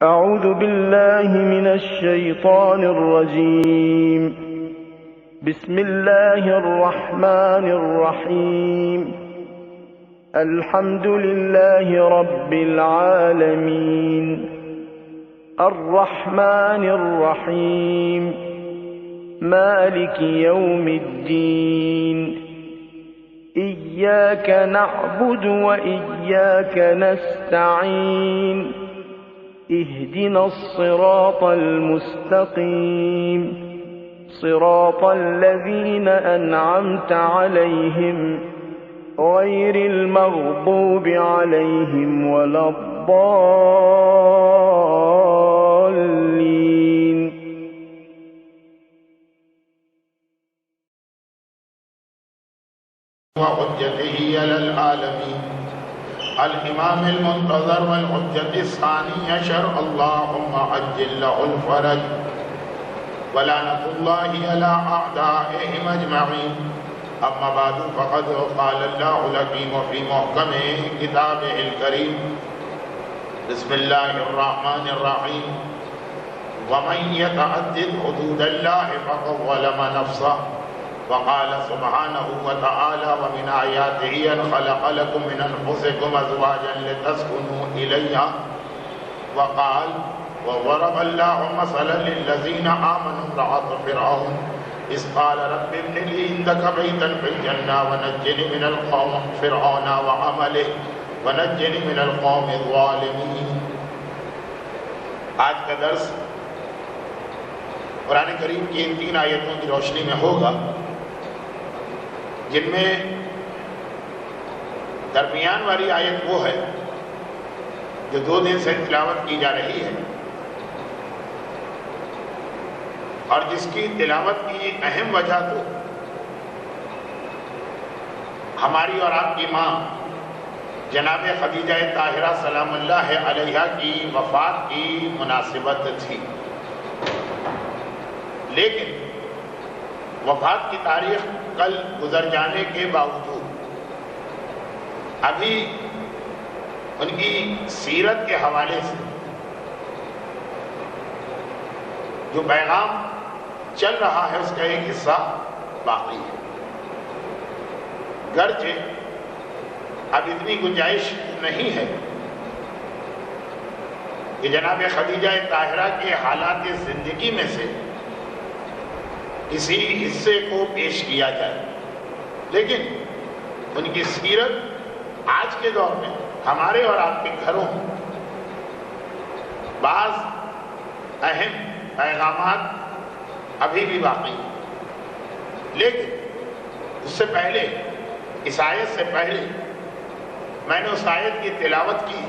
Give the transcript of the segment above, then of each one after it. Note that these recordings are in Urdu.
أعوذ بالله من الشيطان الرجيم. بسم الله الرحمن الرحيم. الحمد لله رب العالمين الرحمن الرحيم مالك يوم الدين إياك نعبد وإياك نستعين اهدنا الصراط المستقيم صراط الذين أنعمت عليهم غير المغضوب عليهم ولا الضالين. وحجته على العالمين الإمام المنتظر والحجة الثاني عشر اللهم عجل له الفرج ولعنة الله على أعدائهم أجمعين. أما بعد فقد قال الله الحكيم في محكم كتابه الكريم بسم الله الرحمن الرحيم ومن يتعدد حدود الله فقد ظلم نفسه. وقال سبحانه وتعالى ومن آياته أن خلق لكم من أنفسكم أزواجا لتسكنوا إليها. وقال وضرب الله مثلا للذين آمنوا امرأة فرعون إذ قال رب ابن لي عندك بيتا في الجنة ونجني من القوم فرعون وعمله ونجني من القوم الظالمين. آج کا درس قرآن کریم کی ان 3 آیتوں کی روشنی میں ہوگا جن میں درمیان والی آیت وہ ہے جو 2 دن سے تلاوت کی جا رہی ہے اور جس کی تلاوت کی اہم وجہ تو ہماری اور آپ کی ماں جناب خدیجہ طاہرہ سلام اللہ علیہا کی وفات کی مناسبت تھی. لیکن وفات کی تاریخ کل گزر جانے کے باوجود ابھی ان کی سیرت کے حوالے سے جو پیغام چل رہا ہے اس کا ایک حصہ باقی ہے. گرچہ اب اتنی گنجائش نہیں ہے کہ جناب خدیجہ طاہرہ کے حالات زندگی میں سے کسی حصے کو پیش کیا جائے، لیکن ان کی سیرت آج کے دور میں ہمارے اور آپ کے گھروں میں بعض اہم پیغامات ابھی بھی باقی ہیں. لیکن اس سے پہلے اس آیت سے پہلے میں نے اس آیت کی تلاوت کی.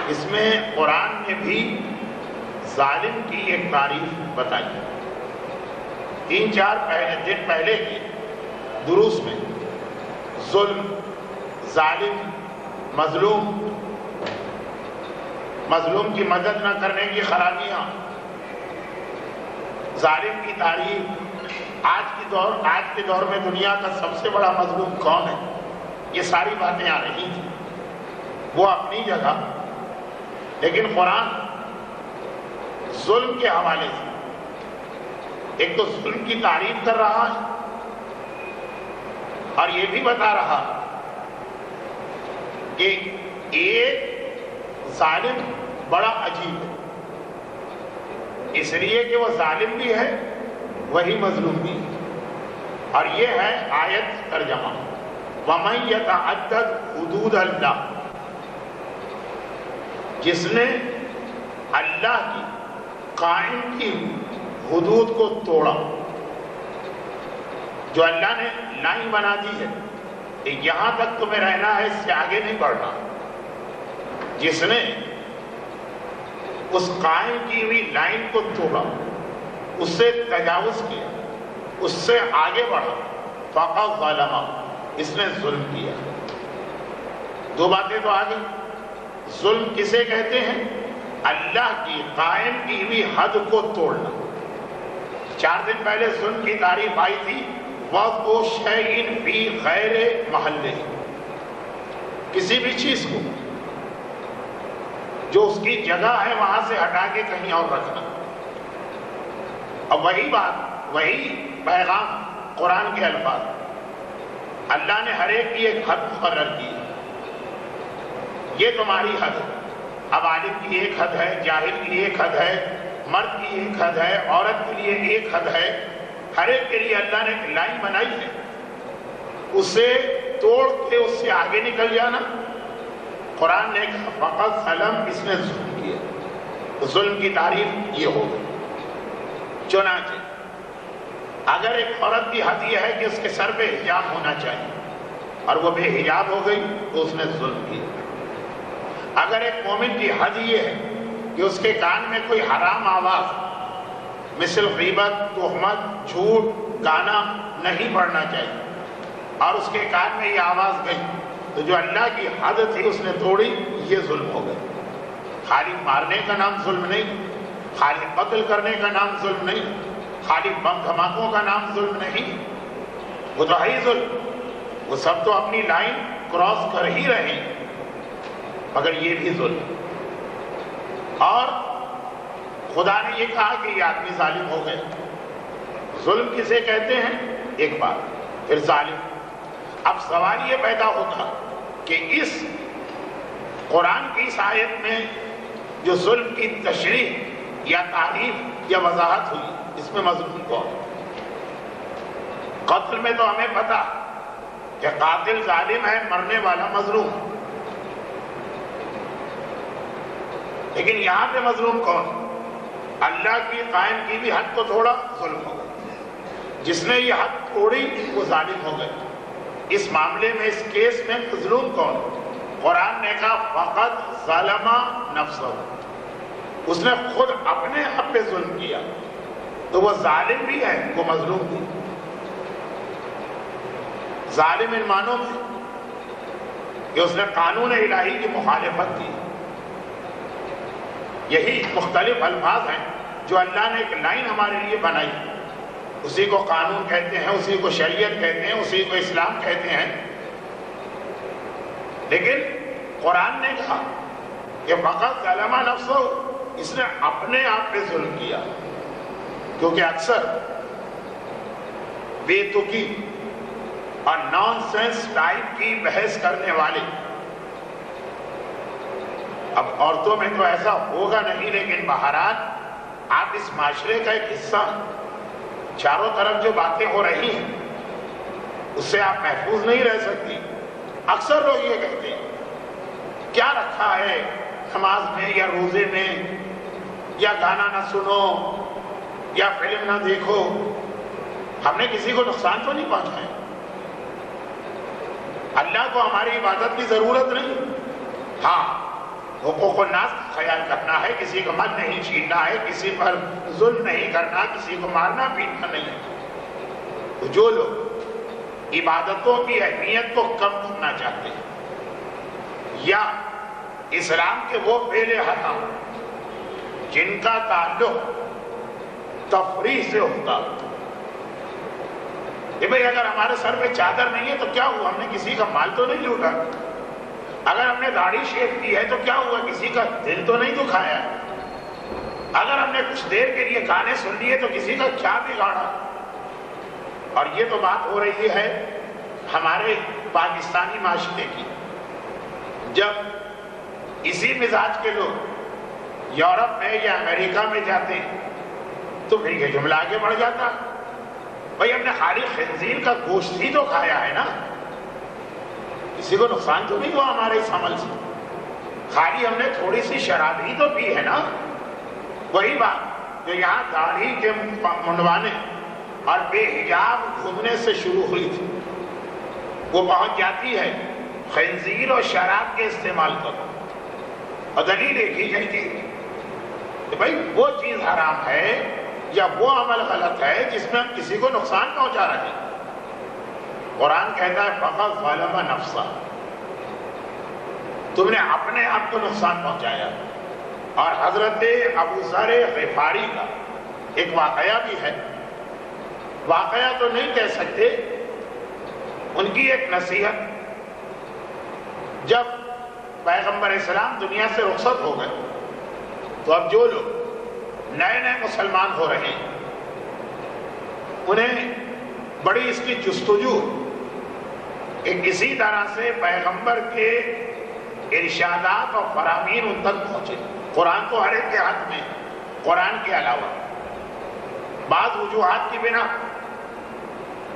اس میں قرآن نے بھی ظالم کی ایک تعریف بتائی. 3-4 دن پہلے کی دروس میں ظلم، ظالم، مظلوم کی مدد نہ کرنے کی خرابیاں، ظالم کی تعریف، آج کے دور میں دنیا کا سب سے بڑا مظلوم کون ہے، یہ ساری باتیں آ رہی تھیں وہ اپنی جگہ. لیکن قرآن ظلم کے حوالے سے ایک تو ظلم کی تعریف کر رہا ہے اور یہ بھی بتا رہا کہ ایک ظالم بڑا عجیب ہے، اس لیے کہ وہ ظالم بھی ہے وہی مظلوم بھی ہے. اور یہ ہے آیت ترجمہ وَمَن يَتَعَدَّدْ حُدُودَ اللَّهِ، جس نے اللہ کی قائم کی حدود کو توڑا. جو اللہ نے لائن بنا دی ہے کہ یہاں تک تمہیں رہنا ہے، اس سے آگے نہیں بڑھنا، جس نے اس قائم کی ہوئی لائن کو توڑا، اس سے تجاوز کیا، اس سے آگے بڑھا، فقد ظلم، اس نے ظلم کیا. 2 باتیں تو آگئی. ظلم کسے کہتے ہیں؟ اللہ کی قائم کی ہوئی حد کو توڑنا. 4 دن پہلے ظلم کی تعریف آئی تھی وَقْعُ شَيْءٍ فِي غَيْرِ مَحَلِّهِ، کسی بھی چیز کو جو اس کی جگہ ہے وہاں سے ہٹا کے کہیں اور رکھنا. اب وہی بات، وہی پیغام، قرآن کے الفاظ. اللہ نے ہر ایک کی ایک حد مقرر کی. یہ تمہاری حد ہے. اب عالم کی ایک حد ہے، جاہل کی ایک حد ہے، مرد کی ایک حد ہے، عورت کے لیے ایک حد ہے. ہر ایک کے لیے اللہ نے ایک لائن بنائی ہے. اسے توڑ کے اس سے آگے نکل جانا. قرآن نے کہا فقط ظلم، اس نے ظلم کیا. ظلم کی تعریف یہ ہوگی. چنانچہ اگر ایک عورت کی حد یہ ہے کہ اس کے سر پہ حجاب ہونا چاہیے اور وہ بے حجاب ہو گئی تو اس نے ظلم کیا. اگر ایک مومن کی حد یہ ہے کہ اس کے کان میں کوئی حرام آواز مثل غیبت، تہمت، جھوٹ، گانا نہیں پڑنا چاہیے اور اس کے کان میں یہ آواز گئی تو جو اللہ کی حد تھی اس نے توڑی، یہ ظلم ہو گیا. خالی مارنے کا نام ظلم نہیں، خالی قتل کرنے کا نام ظلم نہیں، خالی بم دھماکوں کا نام ظلم نہیں. وہ تو ہے ہی ظلم. وہ سب تو اپنی لائن کراس کر ہی رہے ہیں، مگر یہ بھی ظلم. اور خدا نے یہ کہا کہ یہ آدمی ظالم ہو گئے. ظلم کسے کہتے ہیں؟ ایک بات. پھر ظالم. اب سوال یہ پیدا ہوتا کہ اس قرآن کی اس آیت میں جو ظلم کی تشریح یا تعریف یا وضاحت ہوئی، اس میں مظلوم کون؟ قتل میں تو ہمیں پتا کہ قاتل ظالم ہے، مرنے والا مظلوم. لیکن یہاں پہ مظلوم کون؟ اللہ کی قائم کی بھی حد کو توڑا، ظلم ہو گیا. جس نے یہ حد توڑی وہ ظالم ہو گئے. اس معاملے میں، اس کیس میں مظلوم کون؟ قرآن نے کہا فقط ظلم نفسہ، اس نے خود اپنے آپ پہ ظلم کیا. تو وہ ظالم بھی ہے، وہ مظلوم بھی. ظالم ان معنوں میں کہ اس نے قانون الہی کی مخالفت کی. یہی مختلف الفاظ ہیں جو اللہ نے ایک لائن ہمارے لیے بنائی. اسی کو قانون کہتے ہیں، اسی کو شریعت کہتے ہیں، اسی کو اسلام کہتے ہیں. لیکن قرآن نے کہا کہ فقط ظلم نفسہ، اس نے اپنے آپ پہ ظلم کیا. کیونکہ اکثر بے تکی اور نان سینس ٹائپ کی بحث کرنے والے، اب عورتوں میں تو ایسا ہوگا نہیں، لیکن بہرحال آپ اس معاشرے کا ایک حصہ، چاروں طرف جو باتیں ہو رہی ہیں اس سے آپ محفوظ نہیں رہ سکتی. اکثر لوگ یہ کہتے ہیں کیا رکھا ہے نماز میں یا روزے میں، یا گانا نہ سنو یا فلم نہ دیکھو. ہم نے کسی کو نقصان تو نہیں پہنچایا. اللہ کو ہماری عبادت کی ضرورت نہیں. ہاں، حقوق الناس کا خیال کرنا ہے، کسی کا مال نہیں چھیننا ہے، کسی پر ظلم نہیں کرنا، کسی کو مارنا پیٹنا نہیں. تو جو لوگ عبادتوں کی اہمیت کو کم کرنا چاہتے ہیں یا اسلام کے وہ پہلے حکام جن کا تعلق تفریح سے ہوتا کہ بھئی اگر ہمارے سر پہ چادر نہیں ہے تو کیا ہوا، ہم نے کسی کا مال تو نہیں لوٹا. اگر ہم نے داڑھی شیو کی ہے تو کیا ہوا، کسی کا دل تو نہیں دکھایا. اگر ہم نے کچھ دیر کے لیے گانے سن لیے تو کسی کا کیا بگاڑا. اور یہ تو بات ہو رہی ہے ہمارے پاکستانی معاشرے کی. جب اسی مزاج کے لوگ یورپ میں یا امریکہ میں جاتے ہیں تو پھر یہ جملہ آگے بڑھ جاتا، بھئی ہم نے خالی خنزیر کا گوشت ہی تو کھایا ہے نا، کسی کو نقصان تو نہیں ہوا ہمارے اس عمل سے. خالی ہم نے تھوڑی سی شراب ہی تو پی ہے نا. وہی بات جو یہاں داڑھی کے منڈوانے اور بے حجاب گھومنے سے شروع ہوئی تھی، وہ پہنچ جاتی ہے خنزیر اور شراب کے استعمال پر. اور دلیل ایک ہی جائے گی کہ بھائی وہ چیز حرام ہے یا وہ عمل غلط ہے جس میں ہم کسی کو نقصان پہنچا رہے ہیں. قرآن کہتا ہے فقط ظلم نفسہ، تم نے اپنے آپ کو نقصان پہنچایا. اور حضرت ابو ذر غفاری کا ایک واقعہ بھی ہے. واقعہ تو نہیں کہہ سکتے، ان کی ایک نصیحت. جب پیغمبر اسلام دنیا سے رخصت ہو گئے تو اب جو لوگ نئے نئے مسلمان ہو رہے ہیں انہیں بڑی اس کی جستجو کہ کسی طرح سے پیغمبر کے ارشادات اور فرامین ان تک پہنچے. قرآن تو ہر ایک کے ہاتھ میں، قرآن کے علاوہ بعض وجوہات کی بنا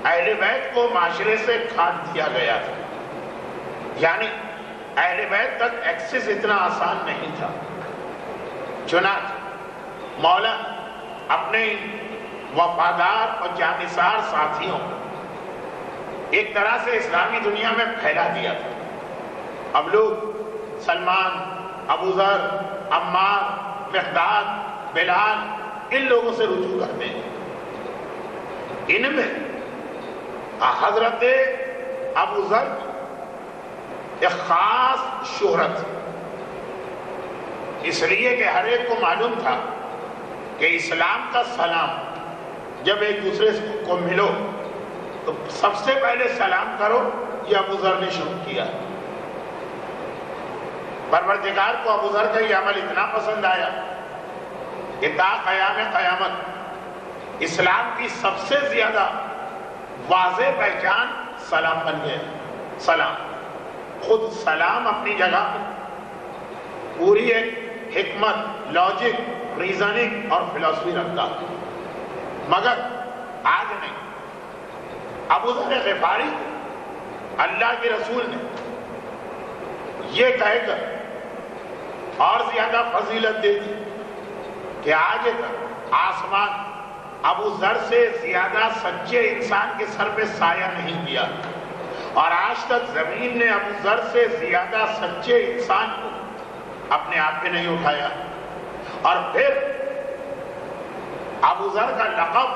اہل بیت کو معاشرے سے کاٹ دیا گیا تھا، یعنی اہل بیت تک ایکسس اتنا آسان نہیں تھا. چنانچہ مولا اپنے وفادار اور جانثار ساتھیوں کو ایک طرح سے اسلامی دنیا میں پھیلا دیا تھا. اب لوگ سلمان، ابو ذر، عمار، مقداد، بلال ان لوگوں سے رجوع کرتے ہیں. ان میں حضرت ابو ذر ایک خاص شہرت، اس لیے کہ ہر ایک کو معلوم تھا کہ اسلام کا سلام جب ایک دوسرے کو ملو تو سب سے پہلے سلام کرو. یہ ابو ذر نے شروع کیا. پروردگار کو ابو ذر کا یہ عمل اتنا پسند آیا کہ تا قیام قیامت اسلام کی سب سے زیادہ واضح پہچان سلام بن گیا. سلام خود سلام اپنی جگہ پوری ایک حکمت، لاجک، ریزننگ اور فلسفی رکھتا، مگر آج نہیں. ابو ذر غفاری اللہ کے رسول نے یہ کہہ کر اور زیادہ فضیلت دے دی کہ آج تک آسمان ابو ذر سے زیادہ سچے انسان کے سر پہ سایہ نہیں کیا، اور آج تک زمین نے ابو ذر سے زیادہ سچے انسان کو اپنے آپ پہ نہیں اٹھایا. اور پھر ابو ذر کا لقب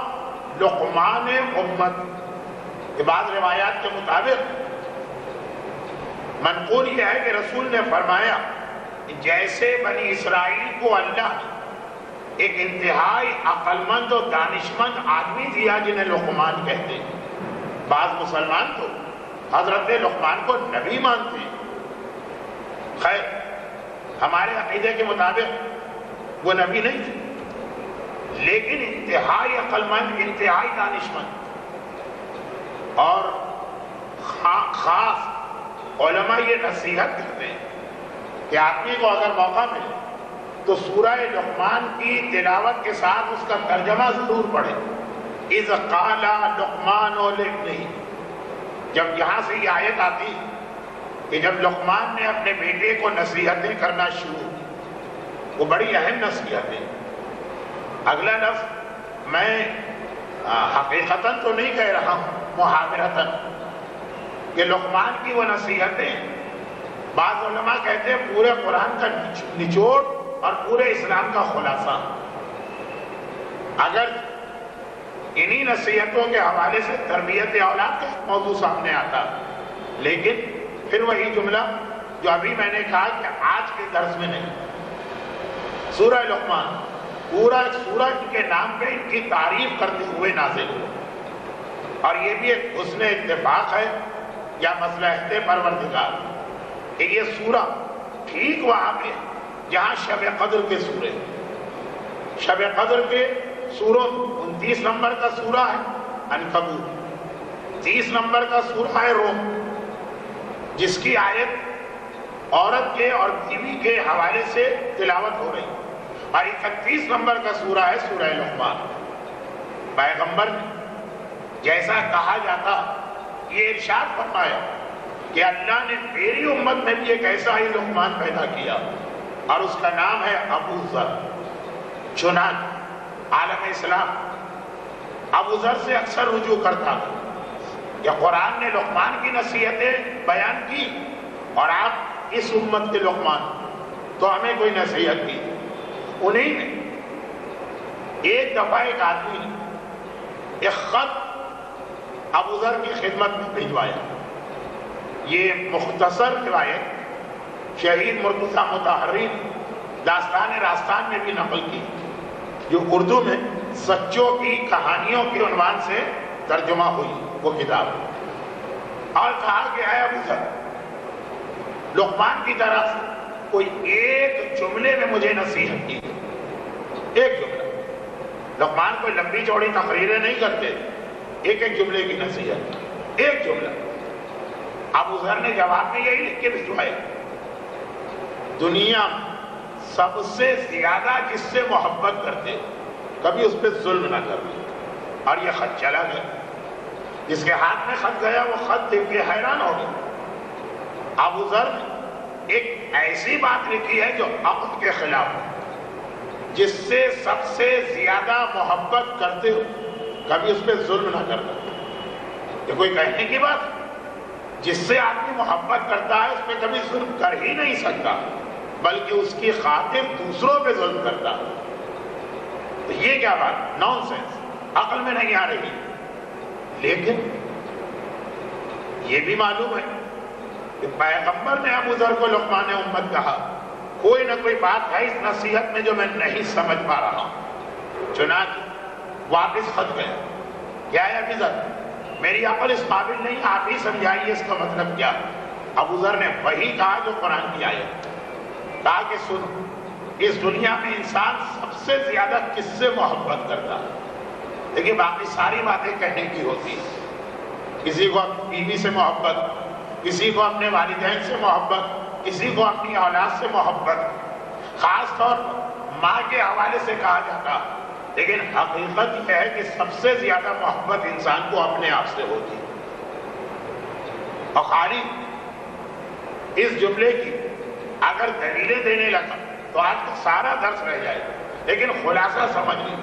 لقمان امت. بعض روایات کے مطابق منقول یہ ہے کہ رسول نے فرمایا جیسے بنی اسرائیل کو اللہ نے ایک انتہائی عقل مند اور دانشمند آدمی دیا جنہیں لقمان کہتے ہیں. بعض مسلمان تو حضرت لقمان کو نبی مانتے ہیں. خیر ہمارے عقیدے کے مطابق وہ نبی نہیں تھے، لیکن انتہائی عقل مند، انتہائی دانشمند. اور خاص علماء یہ نصیحت کرتے ہیں کہ آدمی کو اگر موقع ملے تو سورہ لقمان کی تلاوت کے ساتھ اس کا ترجمہ ضرور پڑھے. اذ قال لقمان لابنہ، جب یہاں سے یہ آیت آتی کہ جب لقمان نے اپنے بیٹے کو نصیحتیں کرنا شروع کی، وہ بڑی اہم نصیحتیں. اگلا لفظ میں حقیقتاً تو نہیں کہہ رہا ہوں، محاورتاً، کہ لقمان کی وہ نصیحتیں بعض علماء کہتے ہیں پورے قرآن کا نچوڑ اور پورے اسلام کا خلاصہ. اگر انہی نصیحتوں کے حوالے سے تربیت اولاد کا موضوع سامنے آتا، لیکن پھر وہی جملہ جو ابھی میں نے کہا کہ آج کے درس میں نہیں. سورہ لقمان پورا سورج کے نام پہ ان کی تعریف کرتے ہوئے نازل ہوا، اور یہ بھی ایک حسن اتفاق ہے یا مصلحت پروردگار کہ یہ سورہ ٹھیک وہاں پہ جہاں شب قدر کے سورے، شب قدر کے سوروں 29 نمبر کا سورہ ہے عنکبوت، 30 نمبر کا سورہ ہے روم، جس کی آیت عورت کے اور بیوی کے حوالے سے تلاوت ہو رہی، اور 31 نمبر کا سورہ ہے سورہ لقمان. پیغمبر نے جیسا کہا جاتا یہ ارشاد فرمایا کہ اللہ نے میری امت میں بھی ایک ایسا ہی لقمان پیدا کیا اور اس کا نام ہے ابو ذر. چنانچہ عالم اسلام ابو ذر سے اکثر رجوع کرتا کہ قرآن نے لقمان کی نصیحتیں بیان کی اور آپ اس امت کے لقمان، تو ہمیں کوئی نصیحت کی. انہیں نے ایک دفعہ ایک آدمی نے ایک خط ابو ذر کی خدمت میں بھیجوایا. یہ مختصر روایت شہید مرتضیٰ مطہری داستان راستان میں بھی نقل کی، جو اردو میں سچوں کی کہانیوں کے عنوان سے ترجمہ ہوئی وہ کتاب. اور کہا کہ اے ابو ذر، لقمان کی طرف کوئی ایک جملے میں مجھے نصیحت کی، ایک جملہ. لقمان کوئی لمبی چوڑی تقریریں نہیں کرتے، ایک ایک جملے کی نصیحت، ایک جملہ. ابو ذر نے جواب میں یہی لکھ کے بھجوایا، دنیا سب سے زیادہ جس سے محبت کرتے کبھی اس پہ ظلم نہ کرنا. اور یہ خط چلا گیا، جس کے ہاتھ میں خط گیا وہ خط دیکھ کے حیران ہو گیا. ابو ذر نے ایک ایسی بات لکھی ہے جو عقل کے خلاف ہے، جس سے سب سے زیادہ محبت کرتے ہو کبھی اس پہ ظلم نہ کرنا. یہ کوئی کہنے کی بات، جس سے آدمی محبت کرتا ہے اس پہ کبھی ظلم کر ہی نہیں سکتا، بلکہ اس کی خاطر دوسروں پہ ظلم کرتا. تو یہ کیا بات، نان سینس، عقل میں نہیں آ رہی. لیکن یہ بھی معلوم ہے کہ پیغمبر نے ابو ذر کو لقمان امت کہا، کوئی نہ کوئی بات ہے اس نصیحت میں جو میں نہیں سمجھ پا رہا ہوں. چنانچہ واپس خط گیا، کیا ہے ابو ذر، میری عقل اس قابل نہیں، آپ ہی سمجھائیے اس کا مطلب کیا. ابو ذر نے وہی کہا جو قرآن کی آیت، کہا کہ سن، اس دنیا میں انسان سب سے زیادہ کس سے محبت کرتا ہے. دیکھیے باقی ساری باتیں کہنے کی ہوتی ہیں، کسی کو اپنی بیوی سے محبت، کسی کو اپنے والدین سے محبت، کسی کو اپنی اولاد سے محبت، خاص طور پر ماں کے حوالے سے کہا جاتا. لیکن حقیقت یہ ہے کہ سب سے زیادہ محبت انسان کو اپنے آپ سے ہوتی. اور خالی اس جملے کی اگر دلیلیں دینے لگا تو آج کا سارا درس رہ جائے گا. لیکن خلاصہ سمجھ لیں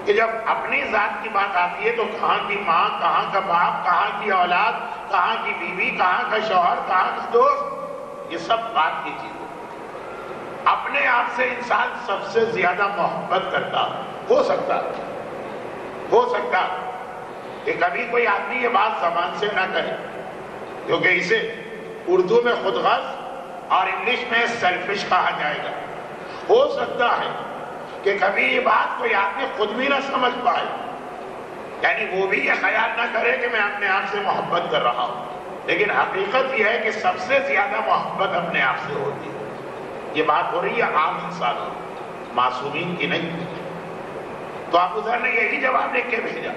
کہ جب اپنی ذات کی بات آتی ہے تو کہاں کی ماں، کہاں کا باپ، کہاں کی اولاد، کہاں کی بیوی، کہاں کا شوہر، کہاں کا دوست، یہ سب بات کی چیز ہے. اپنے آپ سے انسان سب سے زیادہ محبت کرتا ہو سکتا کہ کبھی کوئی آدمی یہ بات زبان سے نہ کہے، کیونکہ اسے اردو میں خود غرض اور انگلش میں سیلفش کہا جائے گا. ہو سکتا ہے کہ کبھی یہ بات کوئی آدمی خود بھی نہ سمجھ پائے، یعنی وہ بھی یہ خیال نہ کرے کہ میں اپنے آپ سے محبت کر رہا ہوں. لیکن حقیقت یہ ہے کہ سب سے زیادہ محبت اپنے آپ سے ہوتی ہے. یہ بات ہو رہی ہے عام انسانوں، معصومین کی نہیں. تو ابو ذر نے یہی جواب لکھ کے بھیجا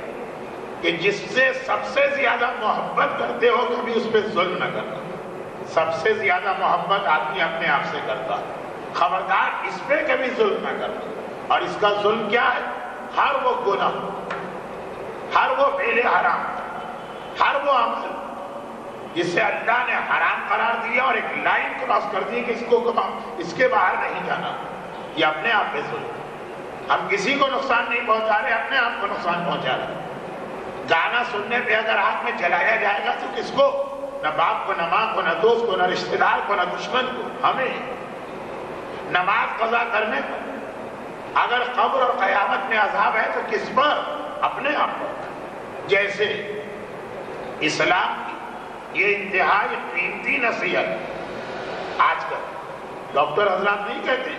کہ جس سے سب سے زیادہ محبت کرتے ہو کبھی اس پہ ظلم نہ کرنا. سب سے زیادہ محبت آدمی اپنے آپ سے کرتا ہے، خبردار اس پہ کبھی ظلم نہ کرنا. اور اس کا ظلم کیا ہے؟ ہر وہ گناہ، ہر وہ فعل حرام، ہر وہ عمل جس سے اللہ نے حرام قرار دیا اور ایک لائن کراس کر دی کہ اس کے باہر نہیں جانا، یہ اپنے آپ پہ ظلم. ہم کسی کو نقصان نہیں پہنچا رہے، اپنے آپ کو نقصان پہنچا رہے. گانا سننے پہ اگر ہاتھ میں جلایا جائے گا تو کس کو؟ نہ باپ کو، نہ ماں کو، نہ دوست کو، نہ رشتہ دار کو، نہ دشمن کو، ہمیں. نماز قضا کرنے پر اگر قبر اور قیامت میں عذاب ہے تو کس پر؟ اپنے آپ پر. جیسے اسلام کی یہ انتہائی قیمتی نصیحت آج کل ڈاکٹر حضرات نہیں کہتے،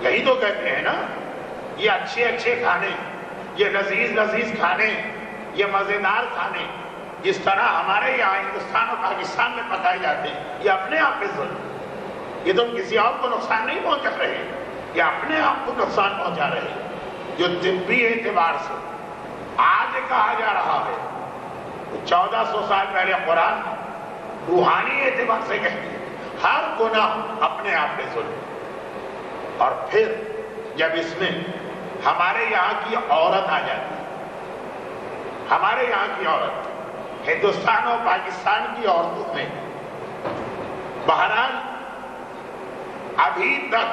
یہی تو کہتے ہیں نا، یہ اچھے اچھے کھانے، یہ لذیذ لذیذ کھانے، یہ مزیدار کھانے جس طرح ہمارے یہاں ہندوستان اور پاکستان میں پکائے جاتے ہیں، یہ اپنے آپ پہ ظلم. یہ تم کسی اور کو نقصان نہیں پہنچا رہے، یہ اپنے آپ کو نقصان پہنچا رہے. جو طبی اعتبار سے آج کہا جا رہا ہے 1400 سال پہلے قرآن روحانی اعتبار سے کہتے ہیں ہر گناہ اپنے آپ پہ ظلم. اور پھر جب اس میں ہمارے یہاں کی عورت آ جاتی ہے، ہمارے یہاں کی عورت، ہندوستان اور پاکستان کی عورتوں میں بہرحال ابھی تک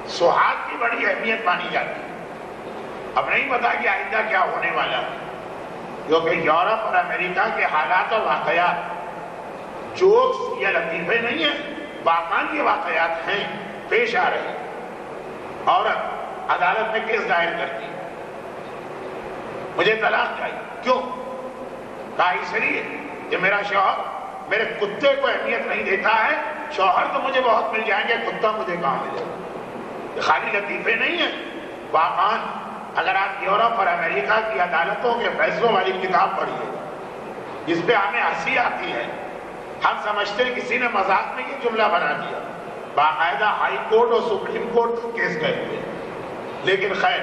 سہاگ کی بڑی اہمیت مانی جاتی ہے. اب نہیں پتا کہ آئندہ کیا ہونے والا ہے، کیونکہ یورپ اور امریکہ کے حالات اور واقعات جوکس یا لطیفے نہیں ہیں، واقعی یہ واقعات ہیں، پیش آ رہے ہیں. عورت عدالت میں کیس دائر کرتی ہے، مجھے طلاق چاہیے. کیوں؟ کہا اس لیے کہ میرا شوہر میرے کتے کو اہمیت نہیں دیتا ہے، شوہر تو مجھے بہت مل جائیں گے، کتا مجھے کہاں ملے گا. یہ خالی لطیفے نہیں ہیں، واقعاً اگر آپ یورپ اور امریکہ کی عدالتوں کے فیصلوں والی کتاب پڑھیے جس پہ ہمیں ہنسی آتی ہے، ہم سمجھتے ہیں کسی نے مذاق میں یہ جملہ بنا دیا، باقاعدہ ہائی کورٹ اور سپریم کورٹ تک کیس گئے ہوئے، لیکن خیر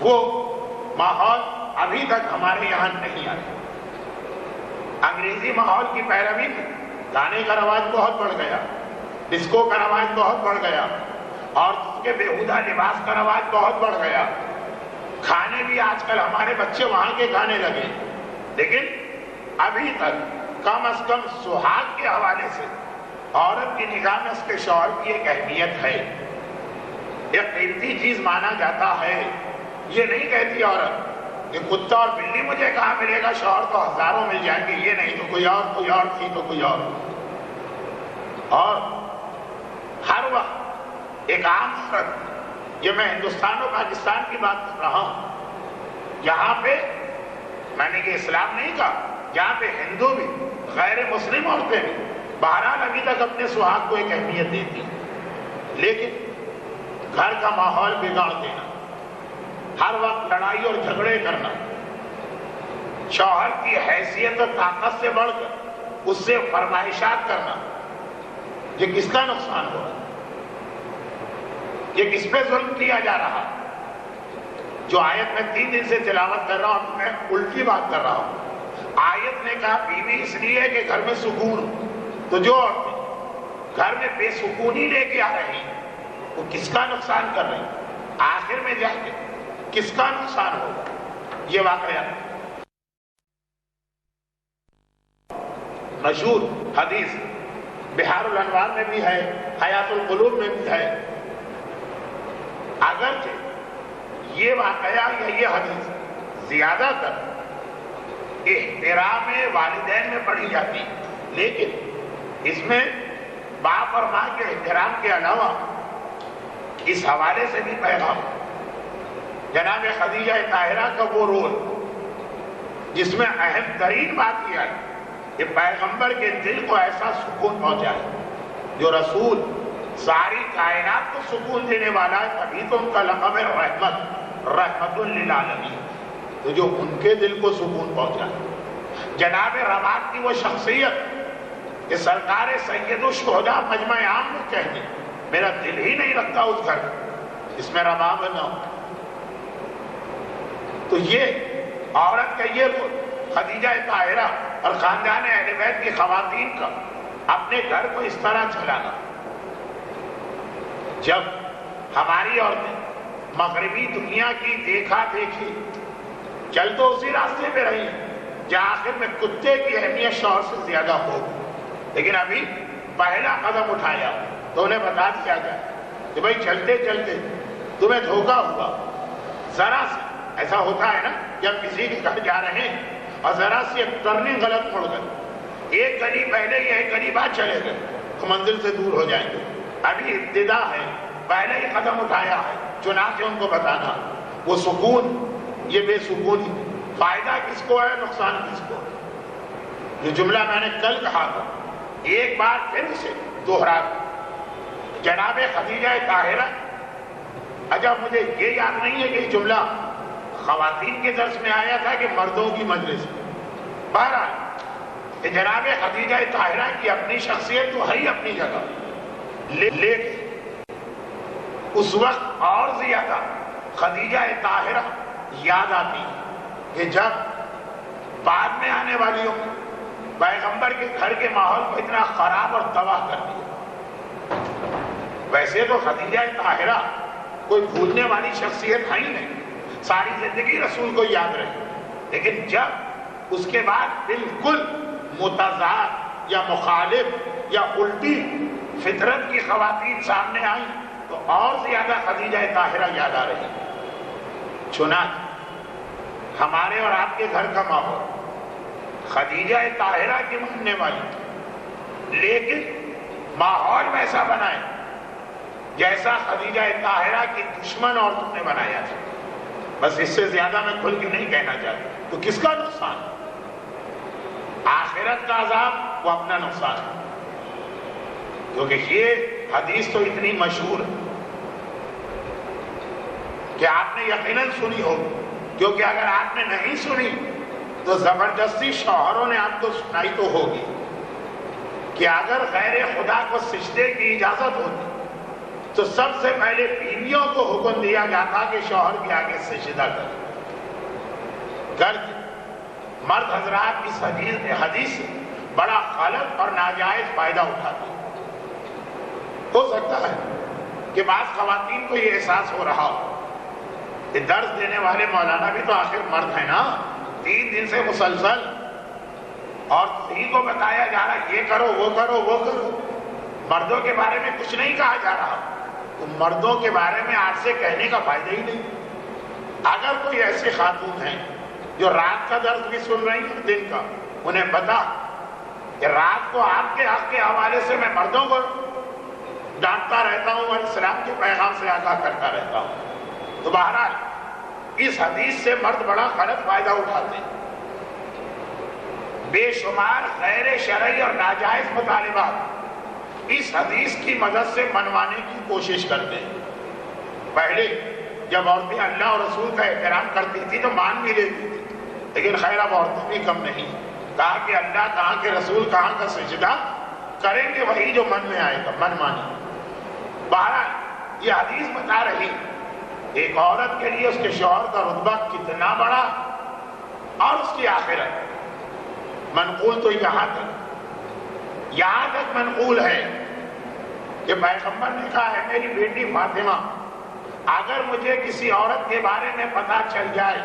وہ ماحول ابھی تک ہمارے یہاں نہیں آیا۔ انگریزی ماحول کی پیروی میں گانے کا رواج بہت بڑھ گیا، ڈسکو کا رواج بہت بڑھ گیا، عورتوں کے بیہودہ لباس کا رواج بہت بڑھ گیا، کھانے بھی آج کل ہمارے بچے وہاں کے کھانے لگے، لیکن ابھی تک کم از کم سہاگ کے حوالے سے عورت کی نگاہ میں اس کے شوہر کی ایک اہمیت ہے، ایک قیمتی چیز مانا جاتا ہے۔ یہ نہیں کہتی عورت کہ کتا اور بلی مجھے کہاں ملے گا، شوہر تو ہزاروں مل جائیں گے، یہ نہیں تو کوئی اور تھی تو کوئی اور۔ اور ہر وقت ایک عام عورت، یہ میں ہندوستان اور پاکستان کی بات کر رہا ہوں، یہاں پہ میں نے یہ اسلام نہیں کہا، یہاں پہ ہندو بھی غیر مسلم عورتیں بھی بہرحال ابھی تک اپنے سہاگ کو ایک اہمیت دیتی، لیکن گھر کا ماحول بگاڑ دینا، ہر وقت لڑائی اور جھگڑے کرنا، شوہر کی حیثیت اور طاقت سے بڑھ کر اس سے فرمائشات کرنا، یہ کس کا نقصان ہو رہا ہے؟ یہ کس پہ ظلم کیا جا رہا ہے؟ جو آیت میں 3 دن سے تلاوت کر رہا ہوں، میں الٹی بات کر رہا ہوں۔ آیت نے کہا بیوی اس لیے ہے کہ گھر میں سکون ہو، تو جو عورتیں گھر میں بے سکونی لے کے آ رہی ہیں وہ کس کا نقصان کر رہی ہیں؟ آخر میں جا کے کس کا نقصان ہوگا؟ یہ واقعہ مشہور حدیث بحار الانوار میں بھی ہے، حیات القلوب میں بھی ہے۔ اگرچہ یہ واقعہ یا یہ حدیث زیادہ تر احترام والدین میں پڑھی جاتی، لیکن اس میں باپ اور ماں کے احترام کے علاوہ اس حوالے سے بھی پیغام جناب خدیجہ طاہرہ کا وہ رول جس میں اہم ترین بات یہ ہے کہ پیغمبر کے دل کو ایسا سکون پہنچائے، جو رسول ساری کائنات کو سکون دینے والا ہے، تبھی تو ان کا لقب ہے رحمت للعالمین، تو جو ان کے دل کو سکون پہنچائے۔ جناب رباط کی وہ شخصیت کہ سرکار سید الشہداء مجمع عام میں کہتے میرا دل ہی نہیں لگتا اس گھر جس میں رباب نہ ہو، تو یہ عورت کا یہ رول خدیجہ طاہرہ اور خاندان اہل بیت کی خواتین کا اپنے گھر کو اس طرح چلانا۔ جب ہماری عورتیں مغربی دنیا کی دیکھا دیکھی چل تو اسی راستے پہ رہی ہیں جہاں آخر میں کتے کی اہمیت شوہر سے زیادہ ہوگی، لیکن ابھی پہلا قدم اٹھایا تو انہیں بتا دیا گیا کہ بھائی چلتے چلتے تمہیں دھوکا ہوا، ذرا سے ایسا ہوتا ہے نا کہ ہم کسی کے گھر جا رہے ہیں اور ذرا سی ایک ٹرننگ غلط مڑ گئی، ایک گلی پہلے یا ایک گلی بعد چلے گئے تو منزل سے دور ہو جائیں گے۔ ابھی ابتدا ہے، پہلے ہی قدم اٹھایا ہے، چنانچہ ان کو بتانا وہ سکون، یہ بے سکونی فائدہ کس کو ہے، نقصان کس کو ہے۔ یہ جملہ میں نے کل کہا تھا، ایک بار پھر اسے دوہرا جناب خدیجہ طاہرہ، عجب مجھے یہ یاد نہیں ہے کہ یہ جملہ خواتین کے درس میں آیا تھا کہ مردوں کی مجلس میں۔ بہرحال کہ جناب خدیجہ طاہرہ کی اپنی شخصیت تو ہے ہی اپنی جگہ، لیکن اس وقت اور زیادہ خدیجہ طاہرہ یاد آتی کہ جب بعد میں آنے والیوں پیغمبر کے گھر کے ماحول کو اتنا خراب اور تباہ کر دیا۔ ویسے تو خدیجہ طاہرہ کوئی بھولنے والی شخصیت ہے ہی نہیں، ساری زندگی رسول کو یاد رہی، لیکن جب اس کے بعد بالکل متضاد یا مخالف یا الٹی فطرت کی خواتین سامنے آئیں تو اور زیادہ خدیجہ طاہرہ یاد آ رہی۔ چنانچہ ہمارے اور آپ کے گھر کا ماحول خدیجہ طاہرہ کی ماننے والی، لیکن ماحول ویسا بنائے جیسا خدیجہ طاہرہ کی دشمن عورتوں نے بنایا تھا۔ بس اس سے زیادہ میں کھل کے نہیں کہنا چاہتا، تو کس کا نقصان؟ آخرت کا عذاب، وہ اپنا نقصان ہے، کیونکہ یہ حدیث تو اتنی مشہور ہے کہ آپ نے یقیناً سنی ہوگی، کیونکہ اگر آپ نے نہیں سنی تو زبردستی شوہروں نے آپ کو سنائی تو ہوگی۔ کہ اگر غیر خدا کو سجدے کی اجازت ہوتی تو سب سے پہلے بیویوں کو حکم دیا جاتا کہ شوہر کے آگے سجدہ کر مرد حضرات اس حدیث سے بڑا غلط اور ناجائز فائدہ اٹھاتے ہیں۔ ہو سکتا ہے کہ بعض خواتین کو یہ احساس ہو رہا ہو کہ درس دینے والے مولانا بھی تو آخر مرد ہیں نا، 3 دن سے مسلسل اور تمہیں کو بتایا جا رہا یہ کرو وہ کرو وہ کرو، مردوں کے بارے میں کچھ نہیں کہا جا رہا، تو مردوں کے بارے میں آج سے کہنے کا فائدہ ہی نہیں۔ اگر کوئی ایسے خاتون ہیں جو رات کا درس بھی سن رہی ہیں دن کا، انہیں پتا کہ رات کو آپ کے حق کے حوالے سے میں مردوں کو ڈانٹتا رہتا ہوں اور اسلام کے پیغام سے آگاہ کرتا رہتا ہوں، تو بہرحال اس حدیث سے مرد بڑا غلط فائدہ اٹھاتے ہیں۔ بے شمار غیر شرعی اور ناجائز مطالبات اس حدیث کی مدد سے منوانے کی کوشش کرتے ہیں۔ پہلے جب عورتیں اللہ اور رسول کا احترام کرتی تھی تو مان بھی لیتی تھی، لیکن خیر اب عورتیں بھی کم نہیں، کہا کہ اللہ کہاں کے رسول کہاں کا سجدہ کریں گے وہی جو من میں آئے گا، من مانی۔ بہرحال یہ حدیث بتا رہی ایک عورت کے لیے اس کے شوہر کا رتبہ کتنا بڑا اور اس کی آخرت۔ منقول تو یہاں تک منقول ہے کہ پیغمبر نے کہا ہے میری بیٹی فاطمہ اگر مجھے کسی عورت کے بارے میں پتا چل جائے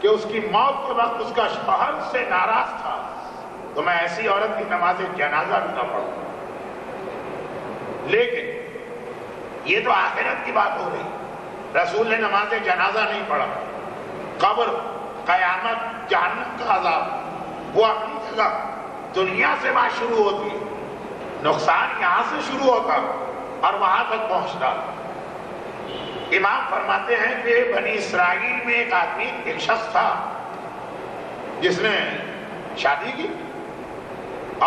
کہ اس کی موت کے وقت اس کا شوہر اس سے ناراض تھا تو میں ایسی عورت کی نماز جنازہ بھی نہ پڑھوں۔ لیکن یہ تو آخرت کی بات ہو رہی، رسول نے نماز جنازہ نہیں پڑھا۔ قبر، قیامت، جہنم کا عذاب وہ اپنی جگہ، دنیا سے بات شروع ہوتی ہے، نقصان یہاں سے شروع ہوتا اور وہاں تک پہنچتا۔ امام فرماتے ہیں کہ بنی اسرائیل میں ایک آدمی، ایک شخص تھا جس نے شادی کی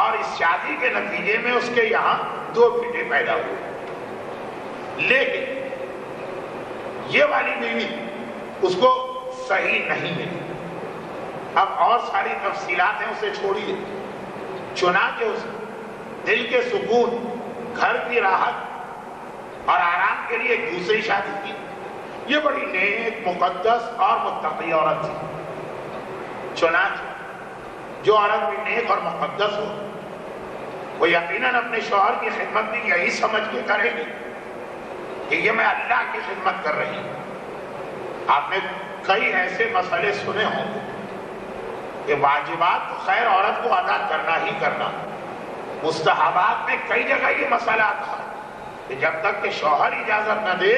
اور اس شادی کے نتیجے میں اس کے یہاں 2 بیٹے پیدا ہوئے، لیکن یہ والی بیوی اس کو صحیح نہیں ملی۔ اب اور ساری تفصیلات ہیں اسے چھوڑیے، چنانچہ اس دل کے سکون، گھر کی راحت اور آرام کے لیے ایک دوسری شادی کی۔ یہ بڑی نیک، مقدس اور متقی عورت تھی۔ چنانچہ جو عورت بھی نیک اور مقدس ہو وہ یقیناً اپنے شوہر کی خدمت بھی یہی سمجھ کے کرے گی کہ یہ میں اللہ کی خدمت کر رہی ہوں۔ آپ نے کئی ایسے مسئلے سنے ہوں گے کہ واجبات تو خیر عورت کو ادا کرنا ہی کرنا، مستحبات میں کئی جگہ یہ مسئلہ آتا ہے کہ جب تک کہ شوہر اجازت نہ دے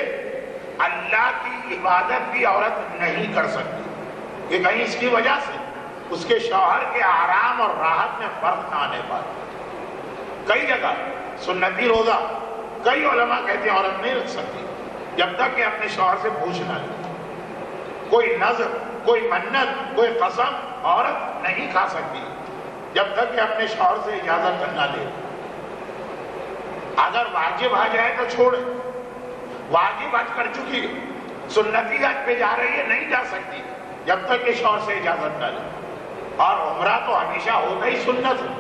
اللہ کی عبادت بھی عورت نہیں کر سکتی، کہ کہیں اس کی وجہ سے اس کے شوہر کے آرام اور راحت میں فرق نہ آنے پائے۔ کئی جگہ سنتی روزہ کئی علماء کہتے ہیں عورت نہیں رکھ سکتی جب تک کہ اپنے شوہر سے پوچھ نہ لے۔ کوئی نذر، کوئی منت، کوئی قسم عورت نہیں کھا سکتی جب تک کہ اپنے شوہر سے اجازت نہ لے۔ اگر واجب آ جائے تو چھوڑے، واجب حج کر چکی ہے، سنتی حج پہ جا رہی ہے، نہیں جا سکتی جب تک کہ شوہر سے اجازت نہ لے۔ اور عمرہ تو ہمیشہ ہوتا ہی سنت ہے،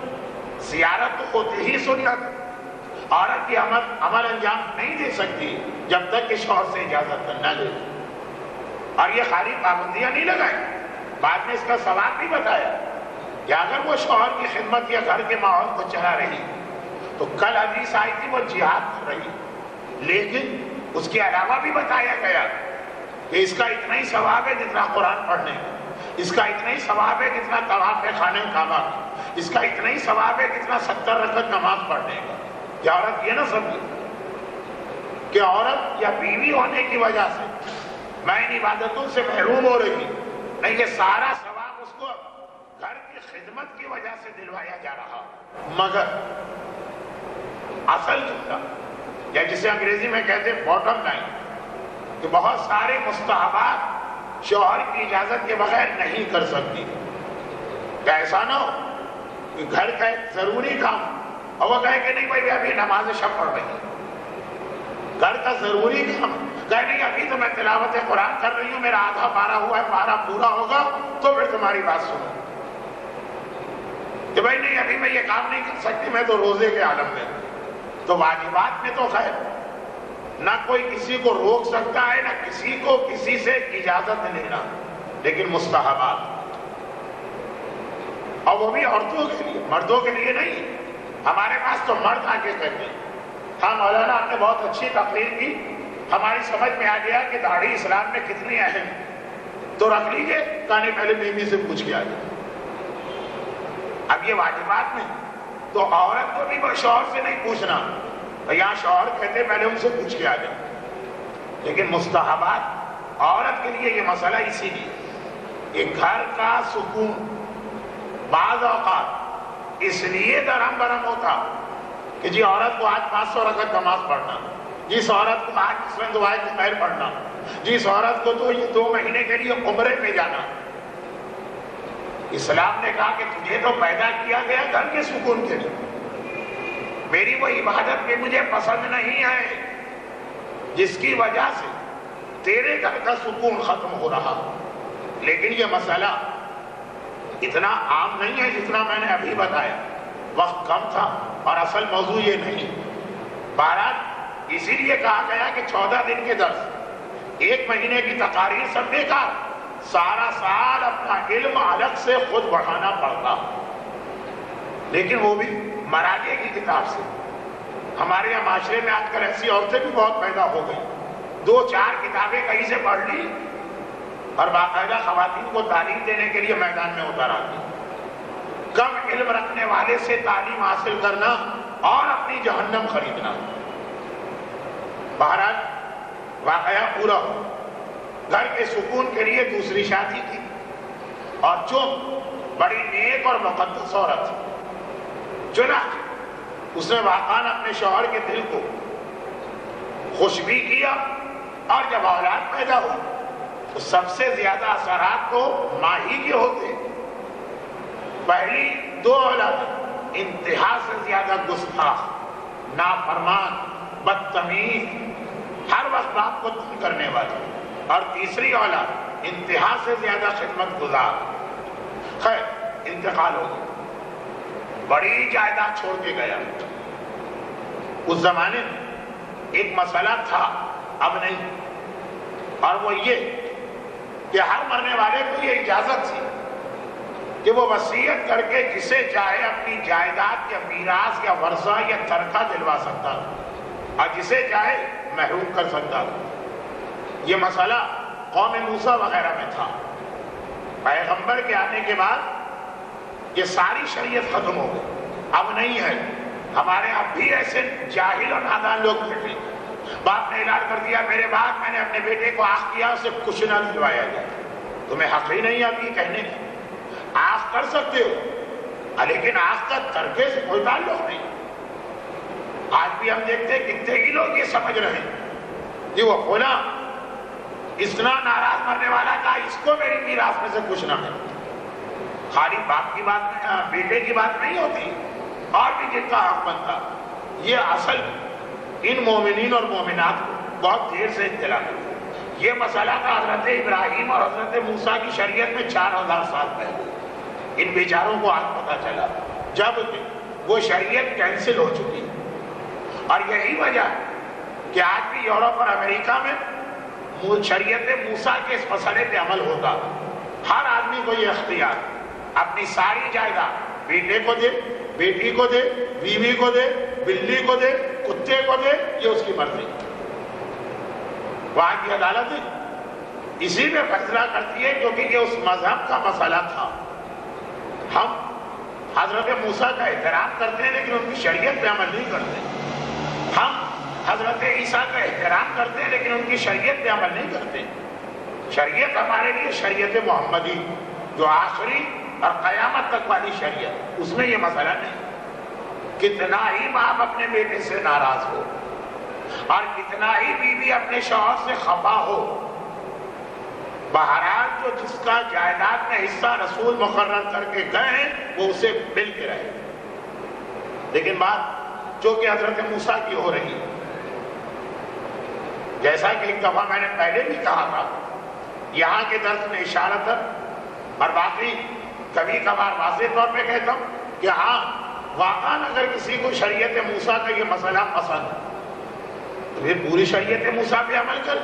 زیارت تو ہوتی ہی سنت ہے۔ عورت کی عمل انجام نہیں دے سکتی جب تک کہ شوہر سے اجازت نہ لے۔ اور یہ خالی پابندیاں نہیں لگائیں، بعد میں اس کا ثواب بھی بتایا کہ اگر وہ شوہر کی خدمت یا گھر کے ماحول کو چلا رہی تو کل حدیث آئی تھی وہ جہاد کر رہی، لیکن اس کے علاوہ بھی بتایا گیا کہ اس کا اتنا ہی ثواب ہے جتنا قرآن پڑھنے کا، اس کا اتنا ہی ثواب ہے جتنا طواف خانہ کعبہ، اس کا اتنا ہی ثواب ہے جتنا 70 رکعت نماز پڑھنے کا۔ کہ عورت یہ نہ سمجھے کہ عورت یا بیوی ہونے کی وجہ سے میں ان عبادتوں سے محروم ہو رہی، نہیں، یہ سارا ثواب اس کو گھر کی خدمت کی وجہ سے دلوایا جا رہا۔ مگر اصل جملہ یا جسے انگریزی میں کہتے ہیں باٹم لائن، کہ بہت سارے مستحبات شوہر کی اجازت کے بغیر نہیں کر سکتی۔ کہ ایسا نہ ہو کہ گھر کا ایک ضروری کام اور وہ کہے کہ نہیں بھائی ابھی نماز شب پڑھ رہی، گھر کا ضروری کام کہے نہیں ابھی تو میں تلاوت قرآن کر رہی ہوں، میرا آدھا پارا ہوا ہے، پارا پورا ہوگا تو پھر تمہاری بات سنو۔ کہ بھائی نہیں ابھی میں یہ کام نہیں کر سکتی، میں تو روزے کے عالم میں ہوں۔ تو واجبات میں تو خیر نہ کوئی کسی کو روک سکتا ہے، نہ کسی کو کسی سے اجازت لینا، لیکن مستحبات، اور وہ بھی عورتوں کے لیے، مردوں کے لیے نہیں۔ ہمارے پاس تو مرد آ کے کہتے ہیں، ہاں مولانا آپ نے بہت اچھی تقریر کی، ہماری سمجھ میں آ گیا کہ داڑھی اسلام میں کتنی اہم ہے، تو رکھ لیجئے، کہانی پہلے بیوی سے پوچھ کے آ جائے۔ اب یہ واجبات میں تو عورت کو بھی شوہر سے نہیں پوچھنا، یہاں شوہر کہتے پہلے ان سے پوچھ کے آ جائے، لیکن مستحبات عورت کے لیے یہ مسئلہ اسی لیے کہ گھر کا سکون بعض اوقات اس لیے درہم برہم ہوتا کہ جی عورت کو آج 500 رکعت نماز پڑھنا، جس عورت کو آج اس میں دعائے خیر پڑھنا، جس عورت کو تو یہ 2 مہینے کے لیے عمرے پہ جانا۔ اسلام نے کہا کہ تجھے تو پیدا کیا گیا گھر کے سکون کے لیے، میری وہ عبادت بھی مجھے پسند نہیں ہے جس کی وجہ سے تیرے گھر کا سکون ختم ہو رہا۔ لیکن یہ مسئلہ اتنا عام نہیں ہے جتنا میں نے ابھی بتایا، وقت کم تھا اور اصل موضوع یہ نہیں۔ بہرحال اسی لیے کہا گیا کہ 14 دن کے درس، 1 مہینے کی تقاریر سب بیکار، سارا سال اپنا علم الگ سے خود بڑھانا پڑتا، لیکن وہ بھی مراجع کی کتاب سے۔ ہمارے یہاں معاشرے میں آج کل ایسی عورتیں بھی بہت پیدا ہو گئی، 2-4 کتابیں کہیں سے پڑھ لی اور باقاعدہ خواتین کو تعلیم دینے کے لیے میدان میں اتر آتی۔ کم علم رکھنے والے سے تعلیم حاصل کرنا اور اپنی جہنم خریدنا۔ بہرحال واقعہ پورا ہو، گھر کے سکون کے لیے دوسری شادی کی، اور جو بڑی نیک اور مقدس عورت چنا، اس نے واقعاً اپنے شوہر کے دل کو خوش بھی کیا، اور جب اولاد پیدا ہو تو سب سے زیادہ اثرات تو ماں ہی کے ہوتے۔ پہلی 2 اولاد انتہا سے زیادہ گستاخ، نافرمان، بدتمیز، ہر وقت باپ کو تنگ کرنے والی، اور تیسری اولاد انتہا سے زیادہ خدمت گزار۔ خیر انتقال ہو گیا، بڑی جائیداد چھوڑ کے گیا۔ اس زمانے میں ایک مسئلہ تھا، اب نہیں، اور وہ یہ کہ ہر مرنے والے کو یہ اجازت تھی کہ وہ وصیت کر کے جسے چاہے اپنی جائیداد یا میراث یا ورثہ یا ترکہ دلوا سکتا تھا، اور جسے چاہے محروم کر سکتا تھا۔ یہ مسئلہ قوم موسیٰ وغیرہ میں تھا۔ پیغمبر کے آنے کے بعد یہ ساری شریعت ختم ہو گئی، اب نہیں ہے۔ ہمارے اب بھی ایسے جاہل اور نادان لوگ بیٹھے، باپ نے اعلان کر دیا میرے بعد میں نے اپنے بیٹے کو آخ کیا، اسے کچھ نہ دلوایا جائے۔ تمہیں حق ہی نہیں اب یہ کہنے کی، آخ کر سکتے ہو لیکن آخ کا ترکے سے کوئی تعلق نہیں۔ آج بھی ہم دیکھتے کتنے ہی لوگ یہ سمجھ رہے ہیں کہ وہ کھولا اتنا ناراض مرنے والا تھا، اس کو میری میراث میں سے کچھ نہ ملے۔ خالی باپ کی بات بیٹے کی بات نہیں ہوتی، اور بھی جن کا حق بنتا۔ یہ اصل ان مومنین اور مومنات کو بہت دیر سے اطلاع ہے۔ یہ مسئلہ تھا حضرت ابراہیم اور حضرت موسیٰ کی شریعت میں 4000 سال پہلے۔ ان بیچاروں کو آج پتہ چلا جب وہ شریعت کینسل ہو چکی، اور یہی وجہ ہے کہ آج بھی یورپ اور امریکہ میں شریعت موسیٰ کے اس مسئلے پہ عمل ہوتا۔ ہر آدمی کو یہ اختیار اپنی ساری جائیداد بیٹے کو دے، بیٹی کو دے، بیوی کو دے، بلی کو دے، کتے کو دے، یہ اس کی مرضی۔ وہاں کی عدالت اسی میں فیصلہ کرتی ہے کیونکہ یہ اس مذہب کا مسئلہ تھا۔ ہم حضرت موسیٰ کا احترام کرتے ہیں لیکن ان کی شریعت پہ عمل نہیں کرتے۔ ہم حضرت عیسیٰ کا احترام کرتے ہیں لیکن ان کی شریعت پہ عمل نہیں کرتے۔ شریعت ہمارے لیے شریعت محمدی جو آخری اور قیامت تک والی شریعت، اس میں یہ مسئلہ نہیں۔ کتنا ہی باپ اپنے بیٹے سے ناراض ہو اور کتنا ہی بیوی اپنے شوہر سے خفا ہو، بہرحال جو جس کا جائیداد میں حصہ رسول مقرر کر کے گئے ہیں وہ اسے مل کے رہے۔ لیکن بات جو کہ حضرت موسیٰ کی ہو رہی ہے، جیسا کہ ایک دفعہ میں نے پہلے بھی کہا تھا، یہاں کے درس میں اشارتاً اور باقی کبھی کبھار واضح طور پہ کہتا ہوں کہ ہاں واقعاً اگر کسی کو شریعت موسیٰ کا یہ مسئلہ پسند ہے تو پھر پوری شریعت موسیٰ پہ عمل کر،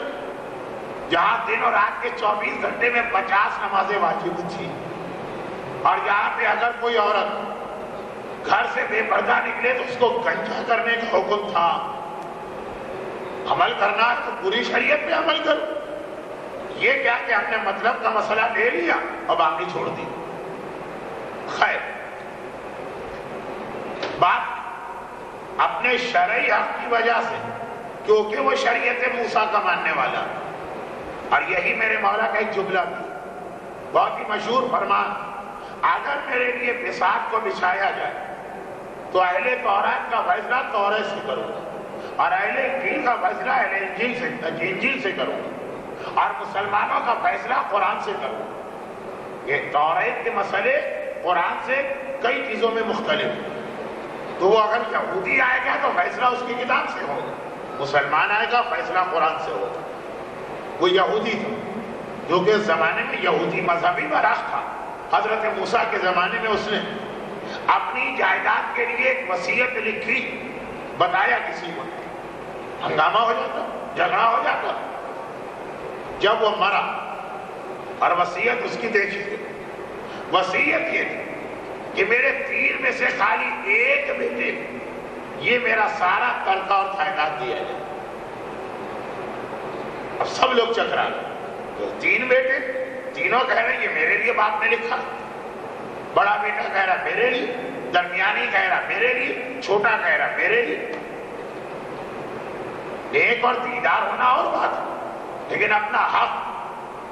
جہاں دن اور رات کے 24 گھنٹے میں 50 نمازیں واجب تھی، اور یہاں پہ اگر کوئی عورت گھر سے بے پردہ نکلے تو اس کو گنجا کرنے کا حکم تھا، عمل کرنا ہے تو پوری شریعت پہ عمل کرو۔ یہ کیا کہ ہم نے مطلب کا مسئلہ لے لیا اور باقی چھوڑ دی۔ خیر، بات اپنے شرعی حق کی وجہ سے، کیونکہ وہ شریعت موسیٰ کا ماننے والا، اور یہی میرے مولا کا ایک جملہ بھی بہت ہی مشہور فرمان، اگر میرے لیے بساط کو بچھایا جائے تو اہل تورات کا فیصلہ توریت سے کروں گا، اور اہل انجیل کا فیصلہ اہل انجیل سے کروں گا، اور مسلمانوں کا فیصلہ قرآن سے کروں گا۔ یہ توریت کے مسئلے قرآن سے کئی چیزوں میں مختلف ہیں، تو وہ اگر یہودی آئے گا تو فیصلہ اس کی کتاب سے ہوگا، مسلمان آئے گا فیصلہ قرآن سے ہوگا۔ وہ یہودی تھا جو کہ زمانے میں یہودی مذہبی براق تھا، حضرت موسیٰ کے زمانے میں اس نے اپنی جائیداد کے لیے ایک وصیت لکھی، بتایا کسی کو، ہنگامہ ہو جاتا، جھگڑا ہو جاتا۔ جب وہ مرا اور وصیت اس کی دیکھی، وصیت یہ تھی کہ میرے 3 میں سے خالی ایک بیٹے، یہ میرا سارا ترکہ اور تعداد دیا جائے۔ اب سب لوگ چکرا گئے، تو 3 بیٹے، تینوں کہہ رہے ہیں یہ میرے لیے باپ نے لکھا، بڑا بیٹا کہہ رہا میرے لیے، درمیانی کہہ رہا میرے لیے، چھوٹا کہہ رہا میرے لیے۔ ایک اور دیدار ہونا اور بات ہے، لیکن اپنا حق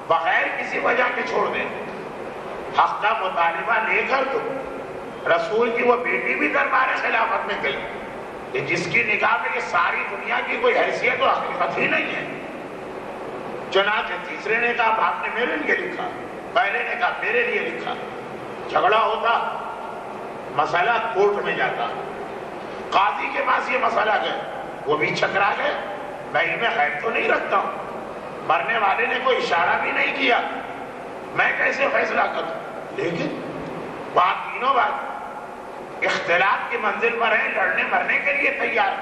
بغیر کسی وجہ کے چھوڑ دیں، حق کا مطالبہ لے کر تو رسول کی وہ بیٹی بھی دربار خلافت میں گئی کہ جس کی نگاہ میں یہ ساری دنیا کی کوئی حیثیت و حقیقت ہی نہیں ہے۔ چنانچہ تیسرے نے کہا باپ نے میرے لیے لکھا، پہلے نے کہا میرے لیے لکھا، جھگڑا ہوتا، مسئلہ کورٹ میں جاتا، قاضی کے پاس یہ مسئلہ گئے، وہ بھی چکرا گئے، میں علم غیب تو نہیں رکھتا ہوں، مرنے والے نے کوئی اشارہ بھی نہیں کیا، میں کیسے فیصلہ کروں؟ لیکن بات تینوں بات اختلاف کی منزل پر ہیں، لڑنے مرنے کے لیے تیار۔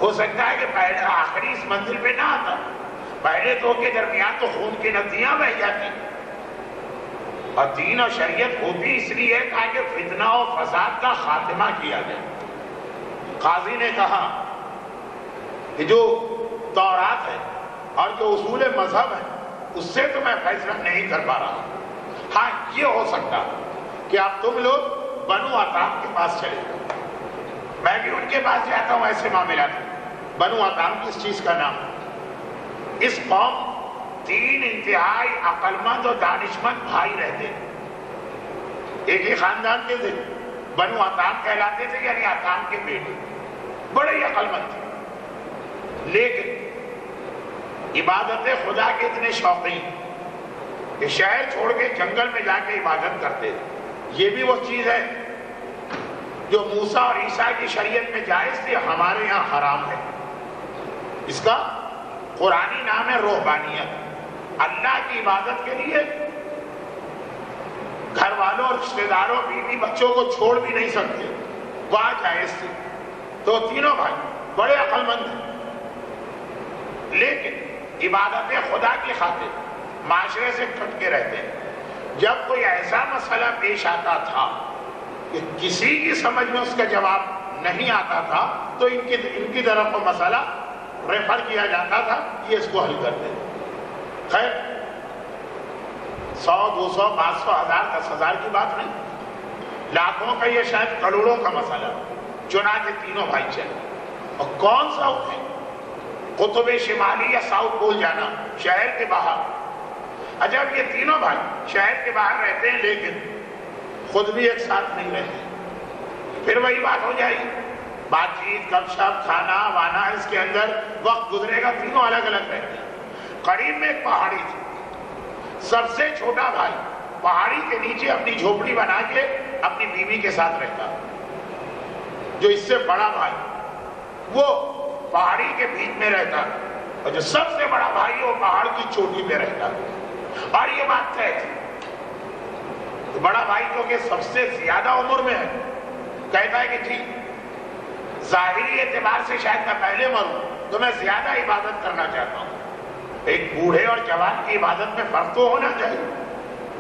ہو سکتا ہے کہ پہلے آخری اس منزل پہ نہ آتا، پہلے تو کے درمیان تو خون کی ندیاں بہ جاتی، اور دین اور شریعت ہوتی اس لیے تاکہ فتنہ و فساد کا خاتمہ کیا جائے۔ قاضی نے کہا کہ جو تورات ہے اور جو اصول مذہب ہے اس سے تو میں فیصلہ نہیں کر پا رہا، ہاں یہ ہو سکتا کہ اب تم لوگ بنو عطام کے پاس چلے جاؤ، میں بھی ان کے پاس جاتا ہوں ایسے معاملات میں۔ بنو عطام کس چیز کا نام؟ اس قوم 3 انتہائی عقل مند اور دانشمند بھائی رہتے ہیں، ایک ہی خاندان کے تھے، بنو عطام کہلاتے تھے، یعنی عطام کے بیٹے، بڑے ہی عقل مند تھے، لیکن عبادت خدا کے اتنے شوقین کہ شہر چھوڑ کے جنگل میں جا کے عبادت کرتے تھے۔ یہ بھی وہ چیز ہے جو موسیٰ اور عیسیٰ کی شریعت میں جائز تھی، ہمارے یہاں حرام ہے۔ اس کا قرآنی نام ہے روحانیت۔ اللہ کی عبادت کے لیے گھر والوں اور رشتہ داروں، بیوی بچوں کو چھوڑ بھی نہیں سکتے، وہاں جائز تھی۔ تو تینوں بھائی بڑے عقل مند ہیں، لیکن عبادت خدا کی خاطر معاشرے سے کٹ کے رہتے ہیں۔ جب کوئی ایسا مسئلہ پیش آتا تھا کہ کسی کی سمجھ میں اس کا جواب نہیں آتا تھا تو ان کی طرف وہ مسئلہ ریفر کیا جاتا تھا، یہ اس کو حل کرتے تھے۔ خیر 100 200 500 1000 10,000 کی بات نہیں، لاکھوں کا یہ شاید کروڑوں کا مسئلہ، چنانچہ تینوں بھائی چلے۔ اور کون سا ہے؟ قطب شمالی یا ساؤتھ پول جانا، شہر کے باہر۔ عجب، یہ تینوں بھائی شہر کے باہر رہتے ہیں لیکن خود بھی ایک ساتھ نہیں رہتے، پھر وہی بات ہو جائے گی، بات چیت، گپ شپ، کھانا وانا، اس کے اندر وقت گزرے گا، تینوں الگ الگ رہتے ہیں۔ قریب میں ایک پہاڑی تھی، سب سے چھوٹا بھائی پہاڑی کے نیچے اپنی جھوپڑی بنا کے اپنی بیوی کے ساتھ رہتا، جو اس سے بڑا بھائی وہ پہاڑی کے بیچ میں رہتا، اور جو سب سے بڑا بھائی وہ پہاڑ کی چوٹی پہ رہتا، اور یہ بات طے تھی۔ تو بڑا بھائی جو کہ سب سے زیادہ عمر میں ہے کہتا ہے کہ جی ظاہری اعتبار سے شاید میں پہلے مروں تو میں زیادہ عبادت کرنا چاہتا ہوں. ایک بوڑھے اور جوان کی عبادت میں فرق تو ہونا چاہیے.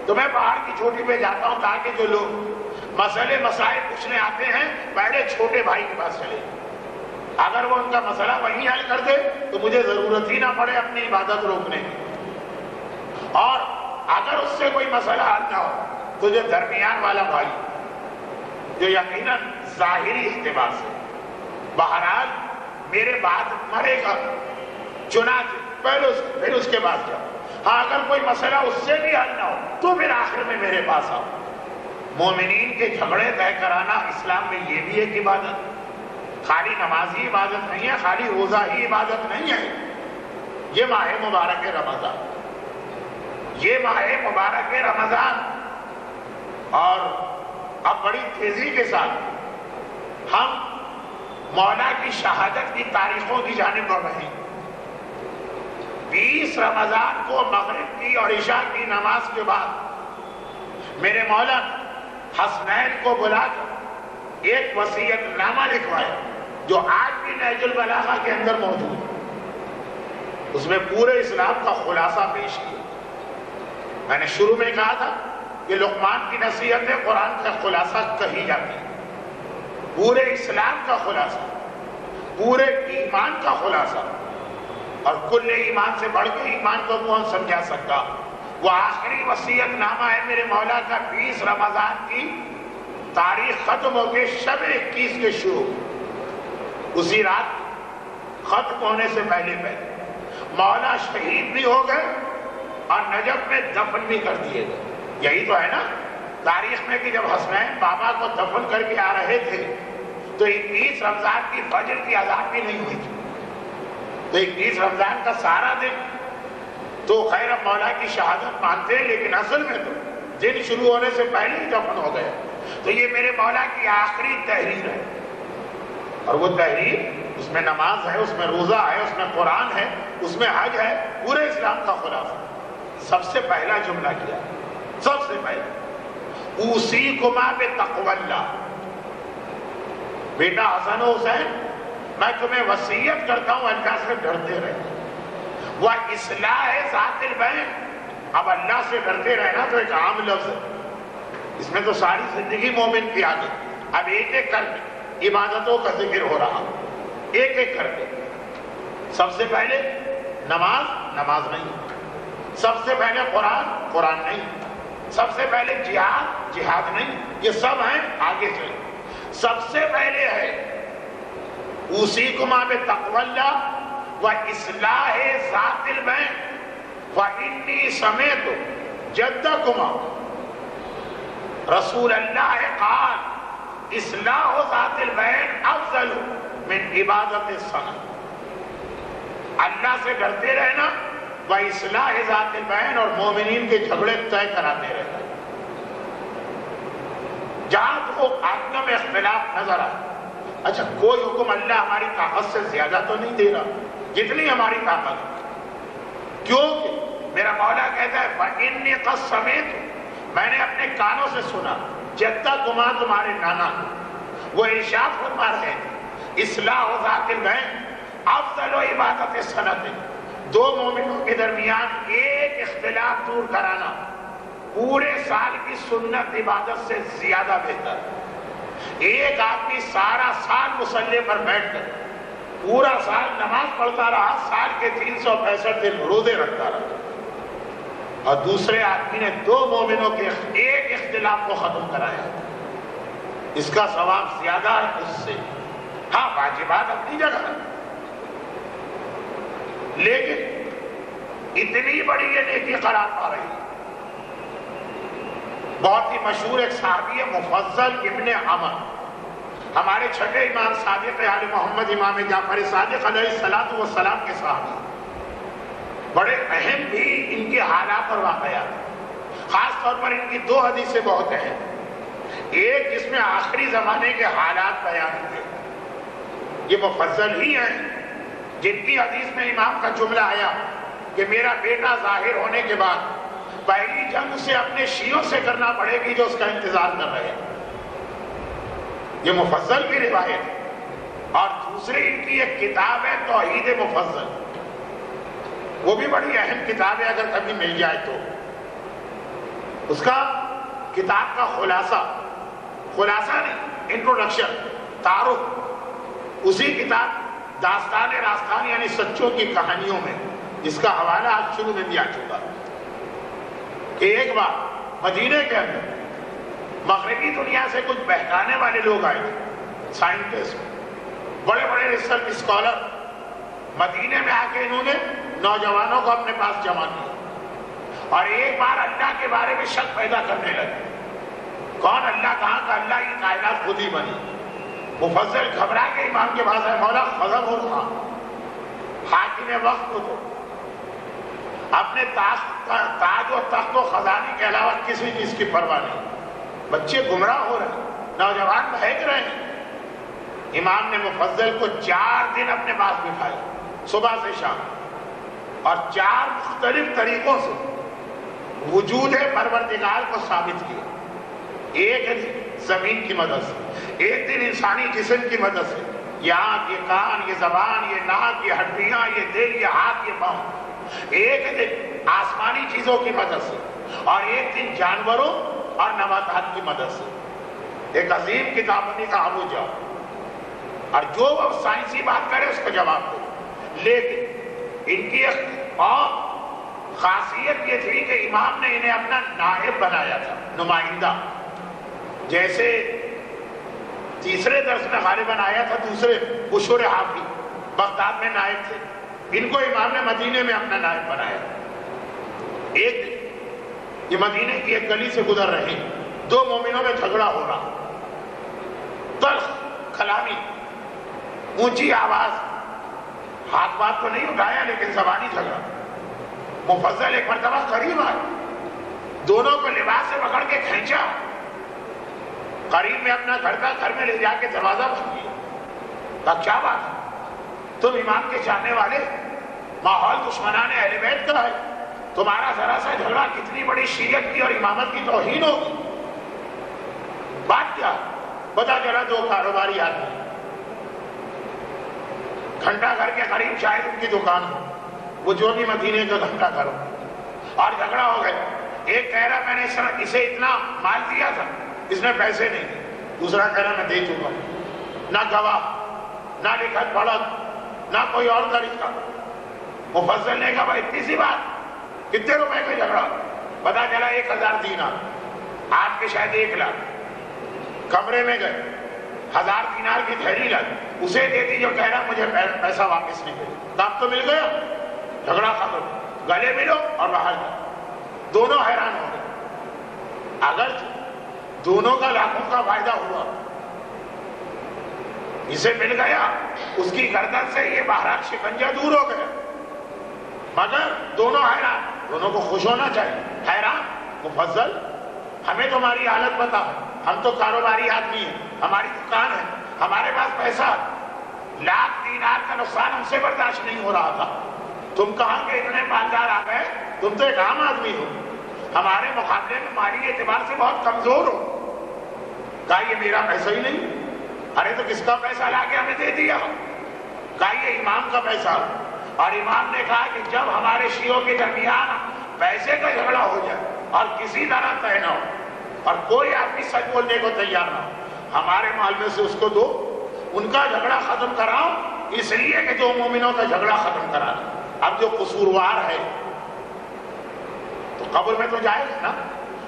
تو میں پہاڑ کی چوٹی پہ جاتا ہوں تاکہ جو لوگ مسئلے مسائل پوچھنے آتے ہیں پہلے چھوٹے بھائی کے پاس چلے. اگر وہ ان کا مسئلہ وہیں حل کر دے تو مجھے ضرورت ہی نہ پڑے اپنی عبادت روکنے کی. اور اگر اس سے کوئی مسئلہ حل نہ ہو تو جو درمیان والا بھائی جو یقیناً ظاہری اعتبار سے بہرحال میرے بعد مرے گا چنانچہ پہلے پھر اس کے بعد جاؤ. ہاں اگر کوئی مسئلہ اس سے بھی حل نہ ہو تو پھر آخر میں میرے پاس آؤ. مومنین کے جھگڑے طے کرانا اسلام میں یہ بھی ایک عبادت. خالی نماز ہی عبادت نہیں ہے, خالی روزہ ہی عبادت نہیں ہے. یہ ماہ مبارک رمضان, یہ ماہ مبارک رمضان, اور اب بڑی تیزی کے ساتھ ہم مولا کی شہادت کی تاریخوں کی جانب بڑھ رہے ہیں. 20 رمضان کو مغرب کی اور عشاء کی نماز کے بعد میرے مولا حسنین کو بلا کر ایک وصیت نامہ لکھوایا جو آج بھی نہج البلاغہ کے اندر موجود ہے. اس میں پورے اسلام کا خلاصہ پیش کیا. میں نے شروع میں کہا تھا کہ لقمان کی نصیحتیں قرآن کا خلاصہ کہی جاتی ہے. پورے اسلام کا خلاصہ, پورے ایمان کا خلاصہ, اور کل ایمان سے بڑھ کے ایمان کو کون سمجھا سکتا. وہ آخری وصیت نامہ ہے میرے مولا کا. 20 رمضان کی تاریخ ختم ہو کے شب 21 کے شروع, اسی رات ختم ہونے سے پہلے مولا شہید بھی ہو گئے اور نجف میں دفن بھی کر دیے گئے. یہی تو ہے نا تاریخ میں کہ جب حسنین بابا کو دفن کر کے آ رہے تھے تو 21 رمضان کی فجر کی اذان بھی نہیں ہوئی تھی. تو 21 رمضان کا سارا دن تو خیر اب مولا کی شہادت مانتے ہیں, لیکن اصل میں تو دن شروع ہونے سے پہلے ہی دفن ہو گئے. تو یہ میرے مولا کی آخری تحریر ہے, اور وہ تحریر اس میں نماز ہے, اس میں روزہ ہے, اس میں قرآن ہے, اس میں حج ہے, پورے اسلام کا خلاصہ. سب سے پہلا جملہ کیا, سب سے پہلے اوصیکما بتقوی اللہ. بیٹا حسن و حسین, میں تمہیں وصیت کرتا ہوں اللہ سے ڈرتے رہے. وہ اصلاح ذات البین. اب اللہ سے ڈرتے رہنا تو ایک عام لفظ ہے, اس میں تو ساری زندگی مومن کی عادت. اب ایک ایک کر کے عبادتوں کا ذکر ہو رہا, ایک ایک کر کے. سب سے پہلے نماز, نماز نہیں. سب سے پہلے قرآن, قرآن نہیں. سب سے پہلے جہاد, جہاد نہیں. یہ سب ہیں, آگے چلیں. سب سے پہلے ہے اوصیکما بتقوی اللہ واصلاح ذات البین وانی سمعت جدکما رسول اللہ قال اصلاح ذات البین افضل من عبادت الصنم. اللہ سے ڈرتے رہنا و اصلاح ذات البین, اور مومنین کے جھگڑے طے کراتے رہنا. جہاں تو آدم میں اختلاف نظر آئے, اچھا کوئی حکم اللہ ہماری طاقت سے زیادہ تو نہیں دے رہا جتنی ہماری طاقت ہے, کیونکہ میرا مولا کہتا ہے فَإِنِّي قَدْ سَمِعْتُ, میں نے اپنے کانوں سے سنا جدکما, تمہارے نانا وہ ارشاد فرما رہے ہیں اصلاح ذات البین افضل و عبادت سنت. دو مومنوں کے درمیان ایک اختلاف دور کرانا پورے سال کی سنت عبادت سے زیادہ بہتر. ایک آدمی سارا سال مصلی پر بیٹھ کر پورا سال نماز پڑھتا رہا, سال کے 365 دن روزے رکھتا رہا, اور دوسرے آدمی نے دو مومنوں کے ایک اختلاف کو ختم کرایا. اس کا ثواب زیادہ ہے اس سے. ہاں واجبات اپنی جگہ ہے, لیکن اتنی بڑی یہ نیکی قرار پا رہی ہے. بہت ہی مشہور ایک صحابی ہے مفضل ابن عمر, ہمارے چھٹے امام صادق آل محمد امام جعفر صادق علیہ السلام کے صحابی. بڑے اہم بھی ان کے حالات اور واقعات, خاص طور پر ان کی 2 حدیثیں بہت اہم. ایک جس میں آخری زمانے کے حالات بیان ہوئے, یہ مفضل ہی ہیں جن کی حدیث میں امام کا جملہ آیا کہ میرا بیٹا ظاہر ہونے کے بعد پہلی جنگ اسے اپنے شیعوں سے کرنا پڑے گی جو اس کا انتظار کر رہے ہیں. یہ مفضل کی روایت ہے. اور دوسری ان کی ایک کتاب ہے توحید مفضل، وہ بھی بڑی اہم کتاب ہے اگر کبھی مل جائے تو. اس کا کتاب کا خلاصہ نہیں، انٹروڈکشن، تعارف، اسی کتاب داستان راستان یعنی سچوں کی کہانیوں میں، جس کا حوالہ آج شروع میں بھی آ چکا کہ ایک بار مدینے کے اندر مغربی دنیا سے کچھ بہکانے والے لوگ آئے تھے، سائنٹسٹ، بڑے بڑے ریسرچ اسکالر. مدینے میں آ کے انہوں نے نوجوانوں کو اپنے پاس جمع کیا اور ایک بار اللہ کے بارے میں شک پیدا کرنے لگے. کون اللہ، کہاں کا اللہ، یہ کائنات خود ہی بنی. مفضل گھبرا کے امام کے پاس ہے، مولا خزم ہو رہا حاکم وقت کو تو اپنے تاج و تخت و خزانے کے علاوہ کسی چیز کی پرواہ نہیں. بچے گمراہ ہو رہے ہیں، نوجوان بہک رہے ہیں. امام نے مفضل کو 4 دن اپنے پاس بٹھایا، صبح سے شام، اور 4 مختلف طریقوں سے وجود پروردگار کو ثابت کیا. ایک دن زمین کی مدد سے، ایک دن انسانی جسم کی مدد سے، یہ آنکھ، یہ کان، یہ زبان، یہ ناک، یہ ہڈیاں، یہ دل، یہ ہاتھ، یہ پاؤں. ایک دن آسمانی چیزوں کی مدد سے، اور ایک دن جانوروں اور نباتات کی مدد سے. ایک عظیم کتاب بنی کا ابو جاؤ، اور جو سائنسی بات کرے اس کا جواب دے. لیکن ان کی ایک اور خاصیت یہ تھی کہ امام نے انہیں اپنا نائب بنایا تھا، نمائندہ. جیسے تیسرے درس میں غالباً آیا تھا، دوسرے بشور حافی بغداد میں نائب تھے، ان کو امام نے مدینے میں اپنا نائب بنایا. ایک دن یہ مدینے کی ایک گلی سے گزر رہے، 2 مومنوں میں جھگڑا ہو رہا، تلخ کلامی، اونچی آواز، ہاتھ بات تو نہیں اٹھایا لیکن زبانی جھگڑا. مفضل ایک مرتبہ قریب آئے، دونوں کو لباس سے پکڑ کے کھینچا، قریب میں اپنا گھر میں لے جا کے دروازہ بند کیا. کہا کیا بات ہے، تم امام کے چاہنے والے، ماحول دشمنان اہل بیت کا ہے، تمہارا ذرا سا جھگڑا کتنی بڑی شیعت کی اور امامت کی توہین ہوگی. بات کیا؟ پتا چلا 2 کاروباری آدمی، گھنٹہ گھر کے قریب شاید ان کی دکان ہو، وہ جو بھی مدینے کا گھنٹہ گھر ہو، اور جھگڑا ہو گیا. ایک کہہ رہا میں نے اسے اتنا مال دیا تھا، اس نے پیسے نہیں دیے. دوسرا کہہ رہا میں دے چکا، نہ گواہ، نہ لکھت پڑھت، نہ کوئی اور طریقہ. مفضل نے کہا بھائی اتنی سی بات، کتنے روپے کا جھگڑا؟ پتا چلا 1000 دینار، آپ کے شاید 1 لاکھ. کمرے میں گئے، 1000 دینار کی تھیلی لائی، اسے دے دی جو کہہ رہا مجھے پیسہ واپس نہیں ملے. کام تو مل گیا، جھگڑا ختم، گلے ملو اور باہر جاؤ. دونوں حیران ہو گئے. اگر دونوں کا لاکھوں کا فائدہ ہوا، اسے مل گیا، اس کی گردن سے یہ بہرحال شکنجہ دور ہو گیا، مگر دونوں حیران. دونوں کو خوش ہونا چاہیے. حیران، مفضل ہمیں تمہاری حالت بتا، ہم تو کاروباری آدمی ہیں، ہماری دکان ہے، ہمارے پاس پیسہ، 1,00,000 دینار کا نقصان ہم سے برداشت نہیں ہو رہا تھا. تم کہاں کے اتنے مالدار آ گئے، تم تو ایک عام آدمی ہو، ہمارے مقابلے میں مالی اعتبار سے بہت کمزور ہو. کہا یہ میرا پیسہ ہی نہیں. ارے تو کس کا پیسہ لا کے ہمیں دے دیا؟ کہا یہ امام کا پیسہ. اور امام نے کہا کہ جب ہمارے شیعوں کے درمیان پیسے کا جھگڑا ہو جائے اور کسی طرح طے نہ ہو اور کوئی آدمی سچ بولنے کو تیار نہ ہو، ہمارے مال میں سے اس کو دو، ان کا جھگڑا ختم کراؤ، اس لیے کہ 2 مومنوں کا جھگڑا ختم کرانا. اب جو قصوروار ہے تو قبر میں تو جائے گا نا،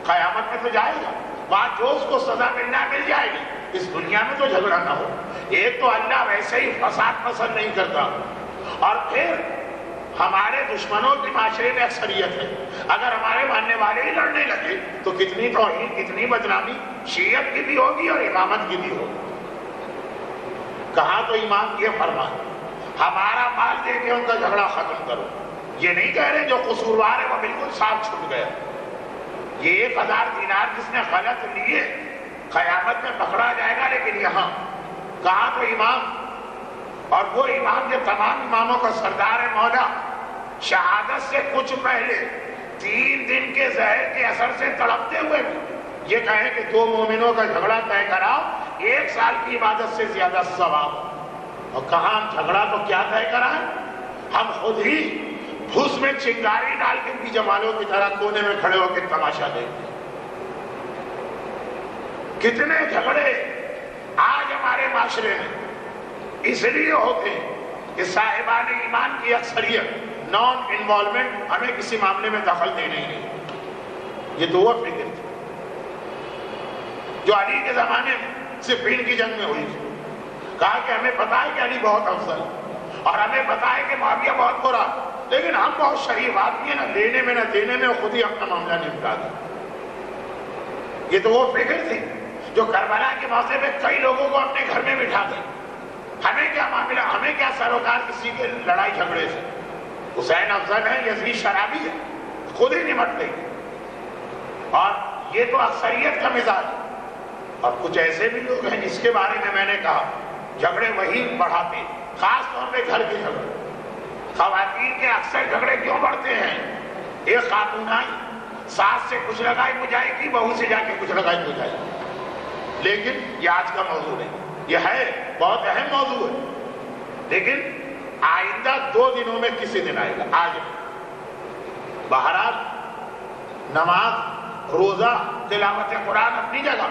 قیامت میں تو جائے گا، وہاں جو اس کو سزا ملنا مل جائے گی. اس دنیا میں تو جھگڑا نہ ہو. ایک تو اللہ ویسے ہی فساد پسند نہیں کرتا، اور پھر ہمارے دشمنوں کی معاشرے میں اکثریت ہے. اگر ہمارے ماننے والے ہی لڑنے لگے تو کتنی توہین، کتنی بدنامی شیعت کی بھی ہوگی اور امامت کی بھی ہوگی. کہاں تو امام یہ فرمان، ہمارا مال دے کے ان کا جھگڑا ختم کرو. یہ نہیں کہہ رہے جو قصوروار ہے وہ بالکل صاف چھوٹ گیا. یہ 1000 دینار جس نے غلط لیے قیامت میں پکڑا جائے گا. لیکن یہاں کہاں تو امام، اور وہ امام جو تمام اماموں کا سردار ہے، مولا، شہادت سے کچھ پہلے 3 دن کے زہر کے اثر سے تڑپتے ہوئے بھی یہ کہیں کہ 2 مومنوں کا جھگڑا طے کراؤ 1 سال کی عبادت سے زیادہ ثواب۔ اور کہاں ہم جھگڑا تو کیا طے کرائیں، ہم خود ہی بھوس میں چنگاری ڈال کے بھی جمالوں کی طرح کونے میں کھڑے ہو کے تماشا دیکھتے۔ کتنے جھگڑے آج ہمارے معاشرے میں اس لیے ہوتے ہیں کہ صاحبان ایمان کی اکثریت نان انوالومنٹ، ہمیں کسی معاملے میں دخل دے نہیں رہی۔ یہ تو وہ فکر تھی جو علی کے زمانے میں صفین کی جنگ میں ہوئی تھی، کہا کہ ہمیں پتا ہے کہ علی بہت افضل اور ہمیں پتا ہے کہ معاویہ بہت برا، لیکن ہم بہت شریف آدمی ہیں، نہ لینے میں نہ دینے میں، خود ہی اپنا معاملہ نمٹا دیں۔ یہ تو وہ فکر تھی جو کربلا کے موقع پہ کئی لوگوں کو اپنے گھر میں بٹھا گئی۔ ہمیں کیا معاملہ، ہمیں کیا سروکار کسی کے لڑائی جھگڑے سے، حسین افضل ہے، یزید شرابی ہے، خود ہی نمٹ گئی۔ اور یہ تو اکثریت کا مزاج ہے، اور کچھ ایسے بھی لوگ ہیں جس کے بارے میں نے کہا جھگڑے وہی بڑھاتے، خاص طور پہ گھر کے جھگڑے۔ خواتین کے اکثر جھگڑے کیوں بڑھتے ہیں؟ ایک خاتون آئی، ساس سے کچھ لگائی بجائی کی، بہو سے جا کے کچھ لگائی بجائی۔ لیکن یہ آج کا موضوع نہیں، یہ ہے بہت اہم موضوع ہے، لیکن آئندہ 2 دنوں میں کسی دن آئے گا، آج بہرحال نماز، روزہ، تلاوت قرآن اپنی جگہ،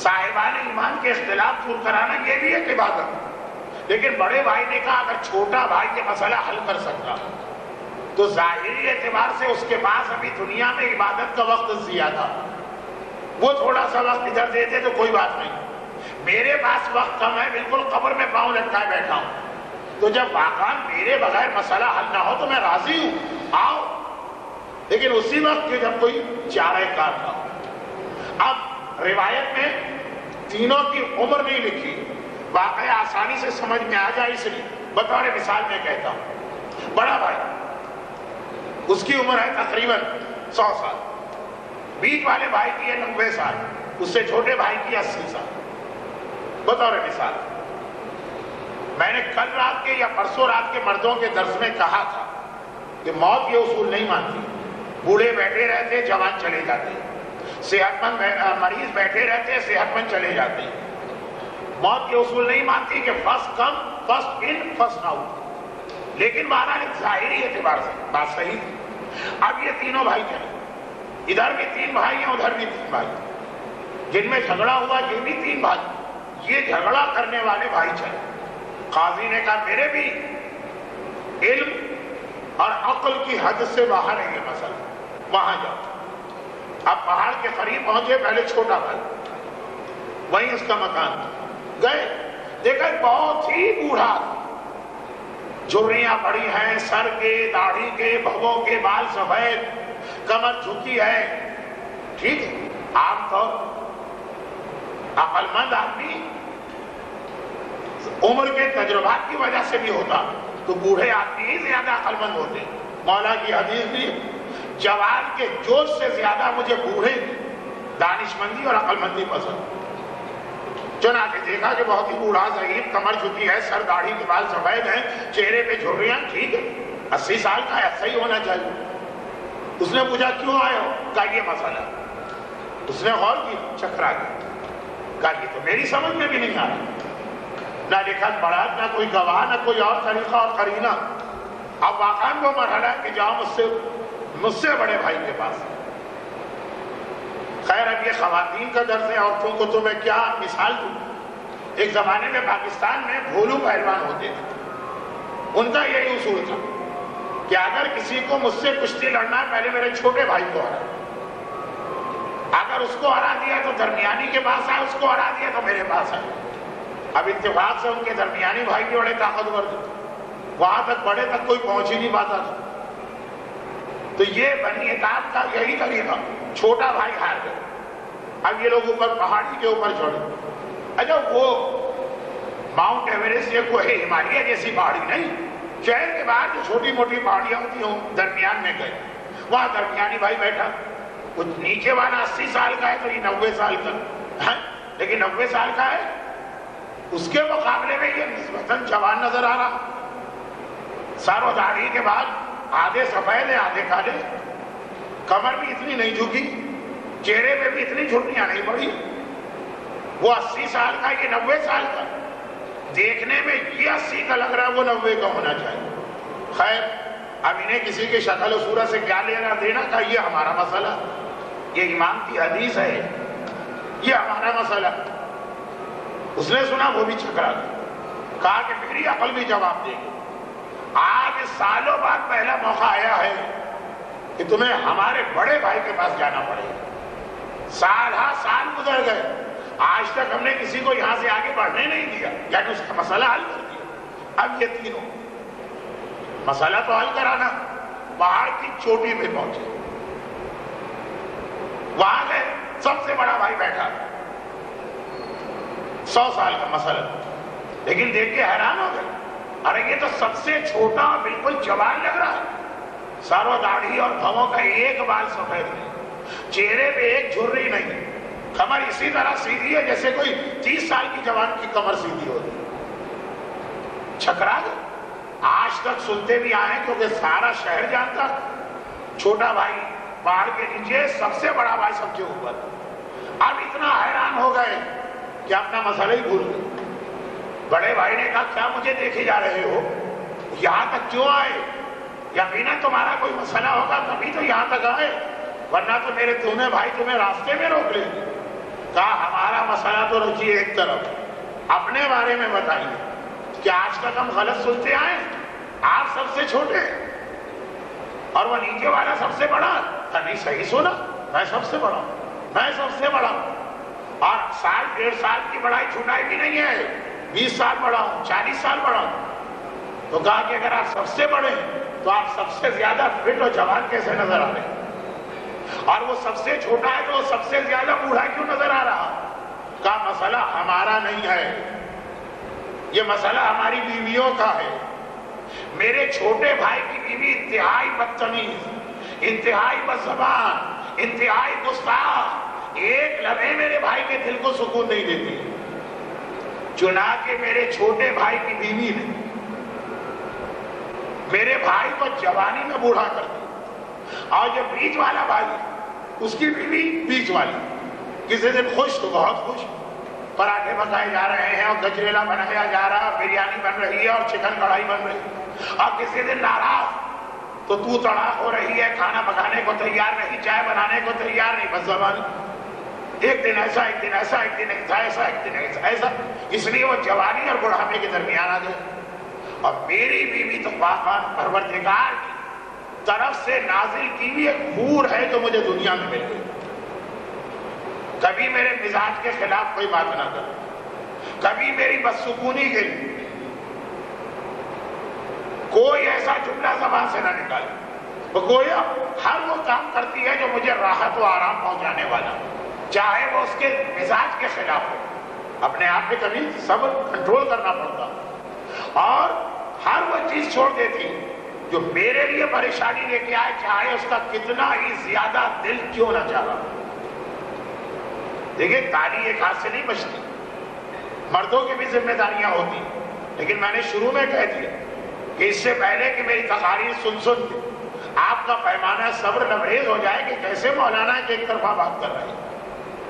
صاحبان ایمان کے اختلاف دور کرانا یہ بھی ایک عبادت۔ لیکن بڑے بھائی نے کہا اگر چھوٹا بھائی یہ مسئلہ حل کر سکتا تو ظاہری اعتبار سے اس کے پاس ابھی دنیا میں عبادت کا وقت زیادہ، وہ تھوڑا سا وقت ادھر دیتے تو کوئی بات نہیں، میرے پاس وقت کم ہے، بالکل قبر میں پاؤں لٹکائے بیٹھا ہوں، تو جب واقعا میرے بغیر مسئلہ حل نہ ہو تو میں راضی ہوں، آؤ، لیکن اسی وقت کہ جب کوئی چارہ کار نہ ہو۔ اب روایت میں تینوں کی عمر نہیں لکھی، واقعہ آسانی سے سمجھ میں آ جائے اس لیے بطور مثال میں کہتا ہوں۔ بڑا بھائی، اس کی عمر ہے تقریباً 100 سال، بیچ والے بھائی کی ہے 90 سال، اس سے چھوٹے بھائی کی 80 سال۔ بطور مثال میں نے کل رات کے یا پرسوں رات کے مردوں کے درس میں کہا تھا کہ موت یہ اصول نہیں مانتی، بوڑھے بیٹھے رہتے جوان چلے جاتے، صحت مند مریض بیٹھے رہتے صحت مند چلے جاتے۔ موت یہ اصول نہیں مانتی کہ first come first in first out, لیکن مانا ظاہری اعتبار سے بات صحیح تھی۔ اب یہ تینوں بھائی چلے، ادھر بھی 3 بھائی ہیں، ادھر بھی 3 بھائی، جن میں جھگڑا ہوا یہ بھی 3 بھائی، یہ جھگڑا کرنے والے بھائی چلے۔ قاضی نے کہا میرے بھی علم اور عقل کی حد سے باہر ہے یہ مسئلہ، وہاں جاؤ۔ اب پہاڑ کے قریب پہنچے، پہلے چھوٹا بھائی، وہیں اس کا مکان تھا، گئے، دیکھا بہت ہی بوڑھا، جھریاں پڑی ہیں سر کے، داڑھی کے، بھووں کے بال سفید، کمر جھکی ہے، ٹھیک ہے، عام طور عقل مند آدمی عمر کے تجربات کی وجہ سے بھی ہوتا تو بوڑھے آدمی ہی زیادہ عقل مند ہوتے۔ مولا کی حدیث بھی جوان کے جوش سے زیادہ مجھے بوڑھے دانش مندی اور عقل مندی پسند۔ چنانچہ دیکھا کہ بہت ہی بوڑھا ضعیف، کمر جھکی ہے، سر داڑھی کے بال سفید ہیں، چہرے پہ جھریاں، ٹھیک ہے 80 سال کا ہے، ایسا ہی ہونا چاہیے۔ اس نے پوچھا کیوں آئے ہو؟ کہا یہ مسئلہ۔ اس نے غور کی، چکرا گیا، کہا یہ تو میری سمجھ میں بھی نہیں آ رہا، نہ لکھت پڑھت، نہ کوئی گواہ، نہ کوئی اور طریقہ اور قرینہ۔ اب واقعاً وہ مرحلہ ہے کہ جاؤ مجھ سے بڑے بھائی کے پاس۔ خیر اب یہ خواتین کا درس ہے، عورتوں کو تو میں کیا مثال دوں۔ ایک زمانے میں پاکستان میں بھولو پہلوان ہوتے تھے، ان کا یہی اصول تھا کہ اگر کسی کو مجھ سے کشتی لڑنا ہے پہلے میرے چھوٹے بھائی کو ہرا، اگر اس کو ہرا دیا تو درمیانی کے پاس آئے، اس کو ہرا دیا تو میرے پاس آئے۔ اب اتفاق سے ان کے درمیانی بھائی بھی بڑے طاقتور تھے، وہاں تک بڑے تک کوئی پہنچ ہی نہیں پاتا تھا۔ تو یہ بنی عتاب کا یہی طریقہ، چھوٹا بھائی ہار گئے، اب یہ لوگ اوپر پہاڑی کے اوپر چڑھے۔ اچھا وہ ماؤنٹ ایوریسٹ یا کوئی ہمالیہ جیسی پہاڑی نہیں، شہر کے باہر جو چھوٹی موٹی پہاڑیاں ہوتی ہیں درمیان میں گئے، وہاں درمیانی بھائی بیٹھا، کچھ نیچے والا 80 سال کا ہے تو یہ 90 سال کا ہے، لیکن 90 سال کا ہے، اس کے مقابلے میں یہ نسبتاً جوان نظر آ رہا، سر و داڑھی کے بعد آدھے سفید ہیں آدھے کالے، کمر بھی اتنی نہیں جھکی، چہرے پہ بھی اتنی جھرریاں نہیں پڑی. وہ 80 سال کا، یہ 90 سال کا. دیکھنے میں یہ 80 کا لگ رہا ہے، وہ 90 کا ہونا چاہیے. خیر اب انہیں کسی کے شکل و صورت سے کیا لینا دینا کا، یہ ہمارا مسئلہ. یہ امام کی حدیث ہے، یہ ہمارا مسئلہ. اس نے سنا، وہ بھی چکرا گیا. کہا کہ میری عقل بھی جواب دے گی. آج سالوں بعد پہلا موقع آیا ہے کہ تمہیں ہمارے بڑے بھائی کے پاس جانا پڑے گا. سال ہاں سال گزر گئے، آج تک ہم نے کسی کو یہاں سے آگے بڑھنے نہیں دیا، یعنی اس کا مسئلہ حل کر دیا. اب یہ تینوں مسئلہ تو حل کرانا، پہاڑ کی چوٹی پہ پہنچے. وہاں گئے، سب سے بڑا بھائی بیٹھا، 100 سال کا مسئلہ. لیکن دیکھ کے حیران ہو گئے، ارے یہ تو سب سے چھوٹا اور بالکل جوان لگ رہا ہے. سر و داڑھی اور بھووں کا ایک بال سفید نہیں، چہرے پہ ایک جھرری نہیں، کمر اسی طرح سیدھی ہے جیسے کوئی 30 سال کی جوان کی کمر سیدھی ہوتی. چھکرا گئے. آج تک سنتے بھی آئے کیونکہ سارا شہر جانتا، چھوٹا بھائی پہاڑ کے نیچے، سب سے بڑا بھائی سب کے اوپر. اب اتنا حیران ہو گئے کہ اپنا مسئلہ ہی بھول گئے. بڑے بھائی نے کہا کیا مجھے دیکھے جا رہے ہو، یہاں تک کیوں آئے؟ یقیناً تمہارا کوئی مسئلہ ہوگا تبھی تو یہاں تک آئے، ورنہ تو میرے دونوں بھائی تمہیں راستے میں روک لیں. کہا ہمارا مسئلہ تو رکھیے ایک طرف، اپنے بارے میں بتائیے کہ آج تک ہم غلط سنتے آئے، آپ سب سے چھوٹے اور وہ نیچے والا سب سے بڑا. نہیں صحیح سنا، میں سب سے بڑا ہوں، میں سب سے بڑا ہوں. اور سال 1.5 سال کی بڑائی چھوٹائی بھی نہیں ہے، 20 سال بڑا ہوں، 40 سال بڑا ہوں. تو کہا کہ اگر آپ سب سے بڑے ہیں تو آپ سب سے زیادہ فٹ اور جوان کیسے نظر آ رہے ہیں؟ اور وہ سب سے چھوٹا ہے تو وہ سب سے زیادہ بوڑھا کیوں نظر آ رہا؟ کہا مسئلہ ہمارا نہیں ہے، یہ مسئلہ ہماری بیویوں کا ہے. میرے چھوٹے بھائی کی بیوی انتہائی بدتمیز، انتہائی بدزبان، انتہائی گستاخ، ایک لمحے میرے بھائی کے دل کو سکون نہیں دیتی. چنانچہ میرے چھوٹے بھائی کی بیوی نے میرے بھائی کو جوانی میں بوڑھا کر دیا. اور جو بیچ والا بھائی اس کی بیوی بیچ والی، کسی دن خوش تو بہت خوش، پراٹھے پکائے جا رہے ہیں اور گجریلا بنایا جا رہا، بریانی بن رہی ہے اور چکن کڑھائی بن رہی ہے. اور کسی دن ناراض تو تڑاک ہو رہی ہے، کھانا پکانے کو تیار نہیں، چائے بنانے کو تیار نہیں، بس زبان. ایک دن ایسا، ایک دن ایسا، ایک دن ایسا، ایک دن ایسا. اس لیے وہ جوانی اور بڑھاپے کے درمیان آ گئے. اور میری بیوی تو پروردگار کی طرف سے نازل کی ہوئی ایک حور ہے جو مجھے دنیا میں مل گئی. کبھی میرے مزاج کے خلاف کوئی بات نہ کر، کبھی میری بدسکونی کے لیے کوئی ایسا جملہ زبان سے نہ نکالے. وہ گویا ہر وہ کام کرتی ہے جو مجھے راحت و آرام پہنچانے والا، چاہے وہ اس کے مزاج کے خلاف ہو. اپنے آپ پہ کبھی صبر کنٹرول کرنا پڑتا، اور ہر وہ چیز چھوڑ دیتی جو میرے لیے پریشانی لے کے آئے، چاہے اس کا کتنا ہی زیادہ دل کیوں نہ چاہا. دیکھیں تالی ایک ہاتھ سے نہیں بچتی، مردوں کی بھی ذمہ داریاں ہوتی. لیکن میں نے شروع میں کہہ دیا کہ اس سے پہلے کہ میری تقاریر سن کے آپ کا پیمانہ صبر لبریز ہو جائے کہ کیسے مولانا ایک طرفہ بات کر رہے ہیں،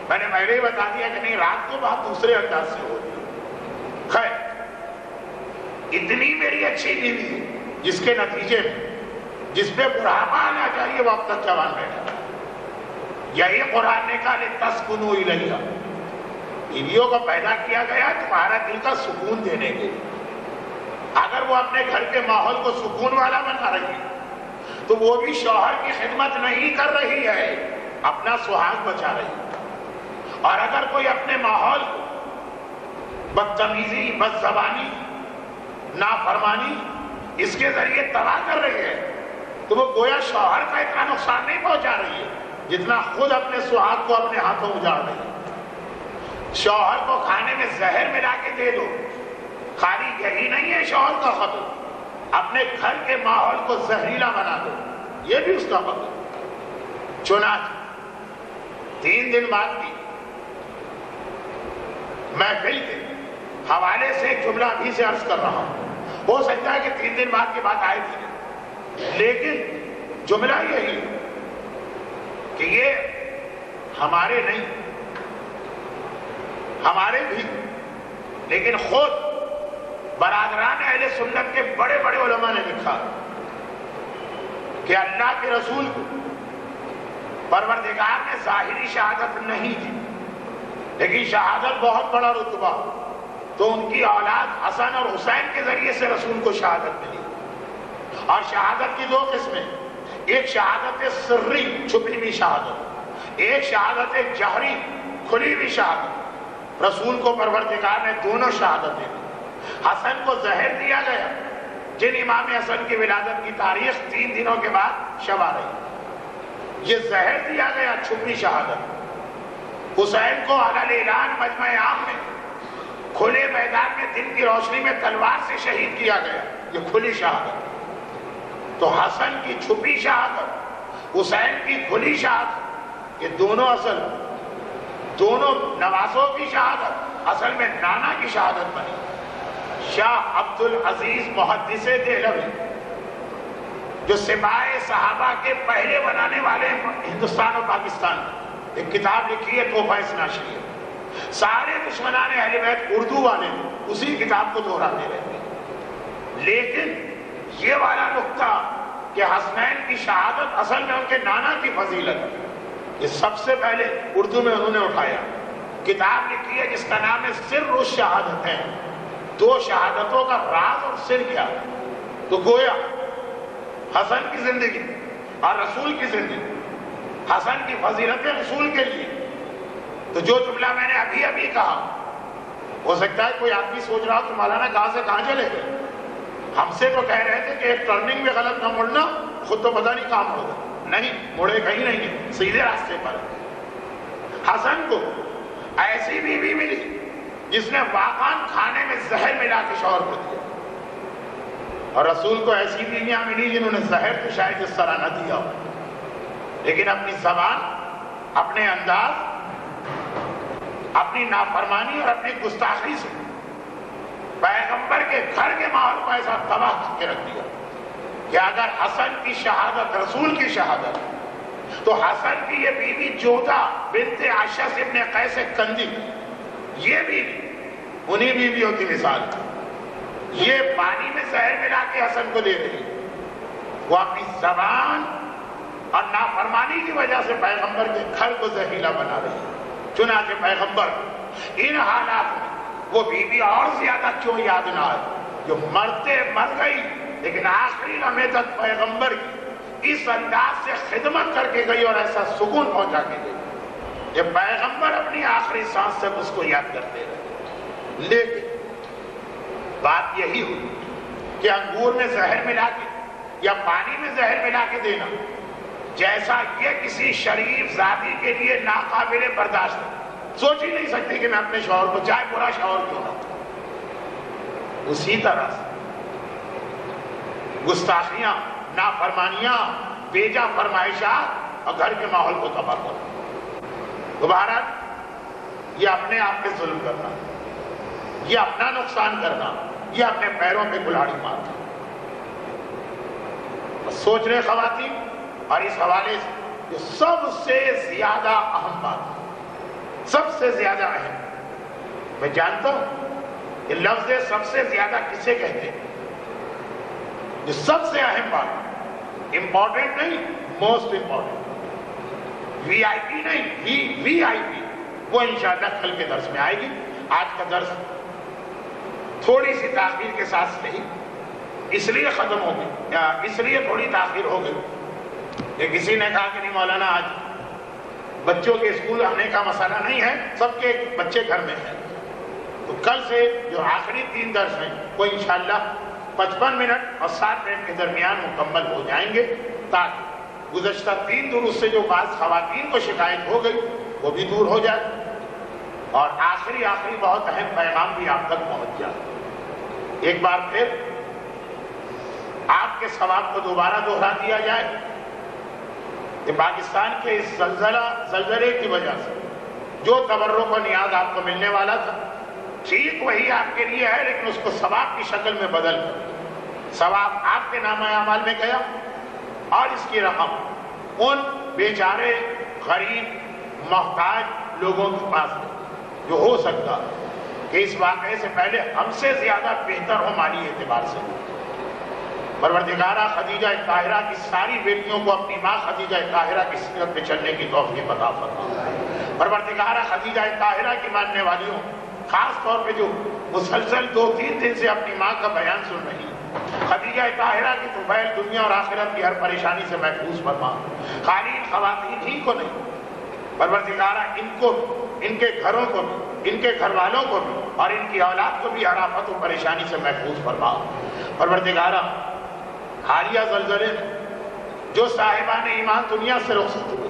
میں نے پہلے ہی بتا دیا کہ نہیں، رات کو بات دوسرے انداز سے ہوتی. خیر اتنی میری اچھی بیوی ہے جس کے نتیجے میں جس پہ بڑھاپا آنا چاہیے وہ اب تک جوان بیٹھا. یہی قرآن نے کہا لِتَسْكُنُوا إِلَيْهَا، بیویوں کو پیدا کیا گیا تمہارا دل کا سکون دینے کے لیے. اگر وہ اپنے گھر کے ماحول کو سکون والا بنا رہی ہے تو وہ بھی شوہر کی خدمت نہیں کر رہی ہے، اپنا سہاگ بچا رہی ہے. اور اگر کوئی اپنے ماحول کو بدتمیزی، بدزبانی، نافرمانی اس کے ذریعے تباہ کر رہی ہے تو وہ گویا شوہر کا اتنا نقصان نہیں پہنچا رہی ہے جتنا خود اپنے سہاگ کو اپنے ہاتھوں اجاڑ رہی ہے. شوہر کو کھانے میں زہر ملا کے دے دو، خالی یہی نہیں ہے شوہر کا خطر، اپنے گھر کے ماحول کو زہریلا بنا دو، یہ بھی اس کا خطر. چنانچہ 3 دن بعد کی محفل کے حوالے سے ایک جملہ ابھی سے عرض کر رہا ہوں. ہو سکتا ہے کہ 3 دن بعد کی بات آئے تھی، لیکن جملہ یہی کہ یہ ہمارے نہیں، ہمارے بھی، لیکن خود برادران اہل سنت کے بڑے بڑے علماء نے لکھا کہ اللہ کے رسول کو پروردگار نے ظاہری شہادت نہیں دی، لیکن شہادت بہت بڑا رتبہ، تو ان کی اولاد حسن اور حسین کے ذریعے سے رسول کو شہادت ملی۔ اور شہادت کی دو قسمیں، ایک شہادت سری چھپی ہوئی شہادت، ایک شہادت جہری کھلی ہوئی شہادت۔ رسول کو پروردگار نے دونوں شہادتیں دی۔ حسن کو زہر دیا گیا، جن امام حسن کی ولادت کی تاریخ 3 دنوں کے بعد شب آ رہی، یہ زہر دیا گیا چھپی شہادت۔ حسین کو علی اعلان مجمع عام میں کھلے میدان میں دن کی روشنی میں تلوار سے شہید کیا گیا، یہ کھلی شہادت۔ تو حسن کی چھپی شہادت، حسین کی کھلی شہادت، یہ دونوں اصل دونوں نوازوں کی شہادت اصل میں نانا کی شہادت بنی۔ شاہ عبد العزیز محدث دہلوی جو سپاہ صحابہ کے پہلے بنانے والے ہندوستان اور پاکستان میں، ایک کتاب لکھی ہے تحفہ ناشریہ، سارے دشمنان اہل بیت اردو والے اسی کتاب کو دہراتے رہتے ہیں، لیکن یہ والا نقطہ کہ حسنین کی شہادت اصل میں ان کے نانا کی فضیلت، یہ سب سے پہلے اردو میں انہوں نے اٹھایا۔ کتاب لکھی ہے جس کا نام ہے سر الشہادت ہے، دو شہادتوں کا راز اور سر کیا۔ تو گویا حسن کی زندگی اور رسول کی زندگی، حسن کی فضیلت رسول کے لیے، تو جو جملہ میں نے ابھی ابھی کہا، ہو سکتا ہے کوئی آدمی سوچ رہا تو مولانا کہاں سے کہاں چلے گئے، ہم سے تو کہہ رہے تھے کہ ایک ٹرننگ میں غلط نہ مڑنا، خود تو پتہ نہیں کہاں مڑ گئے۔ نہیں، مڑے کہیں نہیں ہے، سیدھے راستے پر۔ حسن کو ایسی بیوی ملی جس نے واقعاً کھانے میں زہر ملا کے شوہر کو دیا، اور رسول کو ایسی بیویاں ملی جنہوں نے زہر تو شاید اس طرح نہ دیا ہو، لیکن اپنی زبان، اپنے انداز، اپنی نافرمانی اور اپنی گستاخی سے پیغمبر کے گھر کے ماحول کو ایسا تباہ کر کے رکھ دیا کہ اگر حسن کی شہادت رسول کی شہادت، تو حسن کی یہ بیوی جودہ بنت اشعث ابن قیس کندی، یہ بیوی انہی بیویوں کی مثال، یہ پانی میں زہر ملا کے حسن کو دے رہی، وہ اپنی زبان اور نافرمانی کی وجہ سے پیغمبر کے گھر کو زہریلا بنا رہی۔ چنانچہ پیغمبر ان حالات میں وہ بیوی اور زیادہ کیوں یاد نہ آئے، جو مرتے مر گئی لیکن آخری لمحے تک پیغمبر کی اس انداز سے خدمت کر کے گئی اور ایسا سکون پہنچا کے گئی کہ پیغمبر اپنی آخری سانس تک اس کو یاد کرتے رہے۔ لیکن بات یہی ہوئی کہ انگور میں زہر ملا کے یا پانی میں زہر ملا کے دینا، جیسا یہ کسی شریف ذاتی کے لیے ناقابل برداشت ہے، سوچ ہی نہیں سکتی کہ میں اپنے شوہر کو، چاہے برا شوہر کیوں نہ ہو، اسی طرح سے گستاخیاں، نافرمانیاں، بیجا فرمائشات اور گھر کے ماحول کو تباہ کرنا، دوبارہ یہ اپنے آپ پہ ظلم کرنا، یہ اپنا نقصان کرنا، یہ اپنے پیروں پہ کلاڑی مارنا۔ سوچ رہے خواتین، اور اس حوالے سے جو سب سے زیادہ اہم بات، سب سے زیادہ اہم، میں جانتا ہوں کہ لفظ سب سے زیادہ کسے کہتے ہیں، جو سب سے اہم بات، امپورٹنٹ نہیں، موسٹ امپورٹنٹ، وی آئی پی نہیں، وی آئی پی، وہ انشاءاللہ کل کے درس میں آئے گی۔ آج کا درس تھوڑی سی تاخیر کے ساتھ نہیں، اس لیے ختم ہو گئی، یا اس لیے تھوڑی تاخیر ہو گئی کہ کسی نے کہا کہ نہیں مولانا آج بچوں کے اسکول آنے کا مسئلہ نہیں ہے، سب کے بچے گھر میں ہیں، تو کل سے جو آخری 3 درس ہیں وہ انشاءاللہ 55 منٹ اور 7 منٹ کے درمیان مکمل ہو جائیں گے، تاکہ گزشتہ 3 دروس سے جو بعض خواتین کو شکایت ہو گئی وہ بھی دور ہو جائے، اور آخری بہت اہم پیغام بھی آپ تک پہنچ جائے۔ ایک بار پھر آپ کے ثواب کو دوبارہ دوہرا دیا جائے کہ پاکستان کے اس زلزلے کی وجہ سے جو تبرک و نیاز آپ کو ملنے والا تھا، ٹھیک وہی آپ کے لیے ہے، لیکن اس کو ثواب کی شکل میں بدل کر ثواب آپ کے نامہ اعمال میں گیا، اور اس کی رقم ان بیچارے غریب محتاج لوگوں کے پاس ہے جو ہو سکتا کہ اس واقعے سے پہلے ہم سے زیادہ بہتر ہو مالی اعتبار سے. پروردگارہ خدیجہ طاہرہ کی ساری بیٹیوں کو اپنی ماں خدیجہ طاہرہ کی سیرت پہ چلنے کی توفیق عطا فرما. پروردگارہ خدیجہ طاہرہ کی ماننے والیوں خاص طور پہ جو مسلسل 2-3 دن سے اپنی ماں کا بیان سن رہی خدیجہ طاہرہ کی طفیل دنیا اور آخرت کی ہر پریشانی سے محفوظ فرما. خالی ان خواتین ہی کو نہیں، پروردگارہ ان کو، ان کے گھروں کو بھی، ان کے گھر والوں کو بھی اور ان کی اولاد کو بھی ہر آفت و پریشانی سے محفوظ فرما. پروردگارہ حالیہ زلزلے میں جو صاحبان ایمان دنیا سے رخصت ہوئے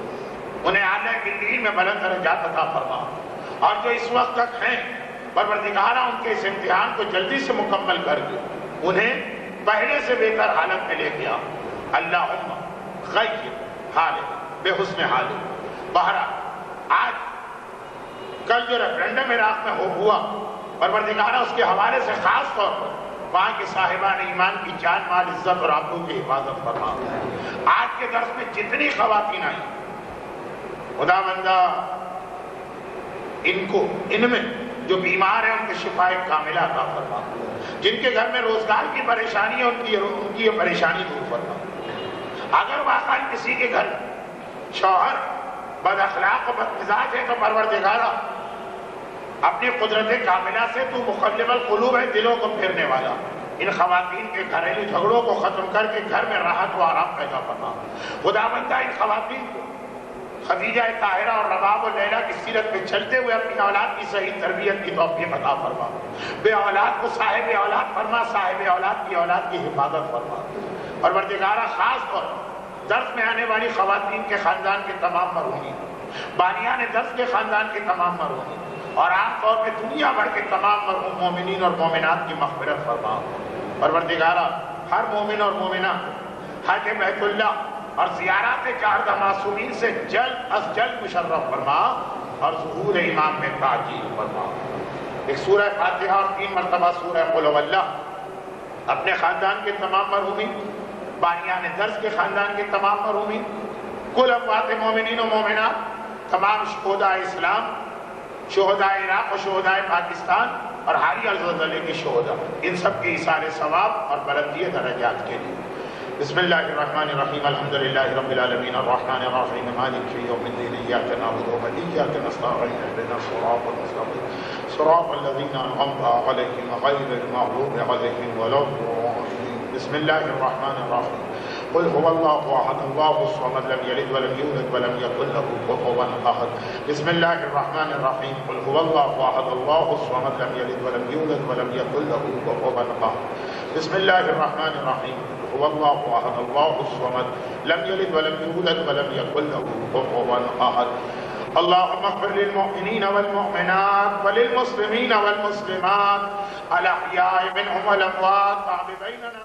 انہیں اعلیٰ الدین میں بلند درجات عطا فرما، اور جو اس وقت تک ہیں پروردگارہ ان کے اس امتحان کو جلدی سے مکمل کر کے انہیں پہلے سے بہتر حالت میں لے گیا. اللہم غیر حالک بے حسن حالک. بہرحال آج کل جو ریفرینڈم عراق میں ہوا پروردگارہ اس کے حوالے سے خاص طور پر وہاں کے صاحبان ایمان کی جان مال عزت اور آبرو کی حفاظت فرما. آج کے درس میں جتنی خواتین آئیں خدا بندہ ان میں جو بیمار ہیں ان کے شفاء کاملہ عطا فرما. جن کے گھر میں روزگار کی پریشانی ہے ان کی یہ پریشانی دور فرما. اگر واقعی کسی کے گھر شوہر بد اخلاق و بد مزاج ہے تو پروردگارہ اپنی قدرت کاملہ سے تو مقلب القلوب ہے، دلوں کو پھیرنے والا. ان خواتین کے گھریلو جھگڑوں کو ختم کر کے گھر میں راحت و آرام پیدا فرما. خدا بندہ ان خواتین کو خدیجہ طاہرہ اور رباب و لیلہ کی سیرت پہ چلتے ہوئے اپنی اولاد کی صحیح تربیت کی توفیق عطا فرما. بے اولاد کو صاحب اولاد فرما، صاحب اولاد کی اولاد کی حفاظت فرما. پروردگارہ خاص طور درس میں آنے والی خواتین کے خاندان کے تمام مرحومین، بانیان درس کے خاندان کے تمام مرحومین اور عام طور پہ دنیا بھر کے تمام مرحوم مومنین اور مومنات کی مغفرت فرما. پروردگارہ ہر مومن اور مومنہ حج بیت اللہ اور زیارات 4 معصومین سے جلد از جلد مشرف فرما اور ظہور امام میں تعجیل فرما. ایک سورہ فاتحہ اور 3 مرتبہ سورہ قل هو اللہ اپنے خاندان کے تمام مرحومین، بانیان درس کے خاندان کے تمام مرحومین، کل اموات مومنین و مومنات، تمام شہداء اسلام، شہداء عراق و شہداء پاکستان اور حالیہ زلزلے کے شہداء، ان سب کے ایثار ثواب اور بلندی درجات کے لیے. بسم اللہ الرحمن الرحیم. الحمدللہ رب العالمین الرحمن الرحیم مالک یوم الدین. ایاک نعبد و ایاک نستعین. اهدنا الصراط المستقیم صراط الذین انعمت علیہم غیر المغضوب علیہم ولا الضالین. بسم اللہ الرحمن الرحیم. قل هو الله احد الله الصمد لم يلد ولم يولد ولم يكن له كفوا احد. بسم الله الرحمن الرحيم. قل هو الله احد الله الصمد لم يلد ولم يولد ولم يكن له كفوا احد. بسم الله الرحمن الرحيم. قل هو الله احد الله الصمد لم يلد ولم يولد ولم يكن له كفوا احد. اللهم اغفر للمؤمنين والمؤمنات وللمسلمين والمسلمات الاحياء منهم والاموات. واعف بيننا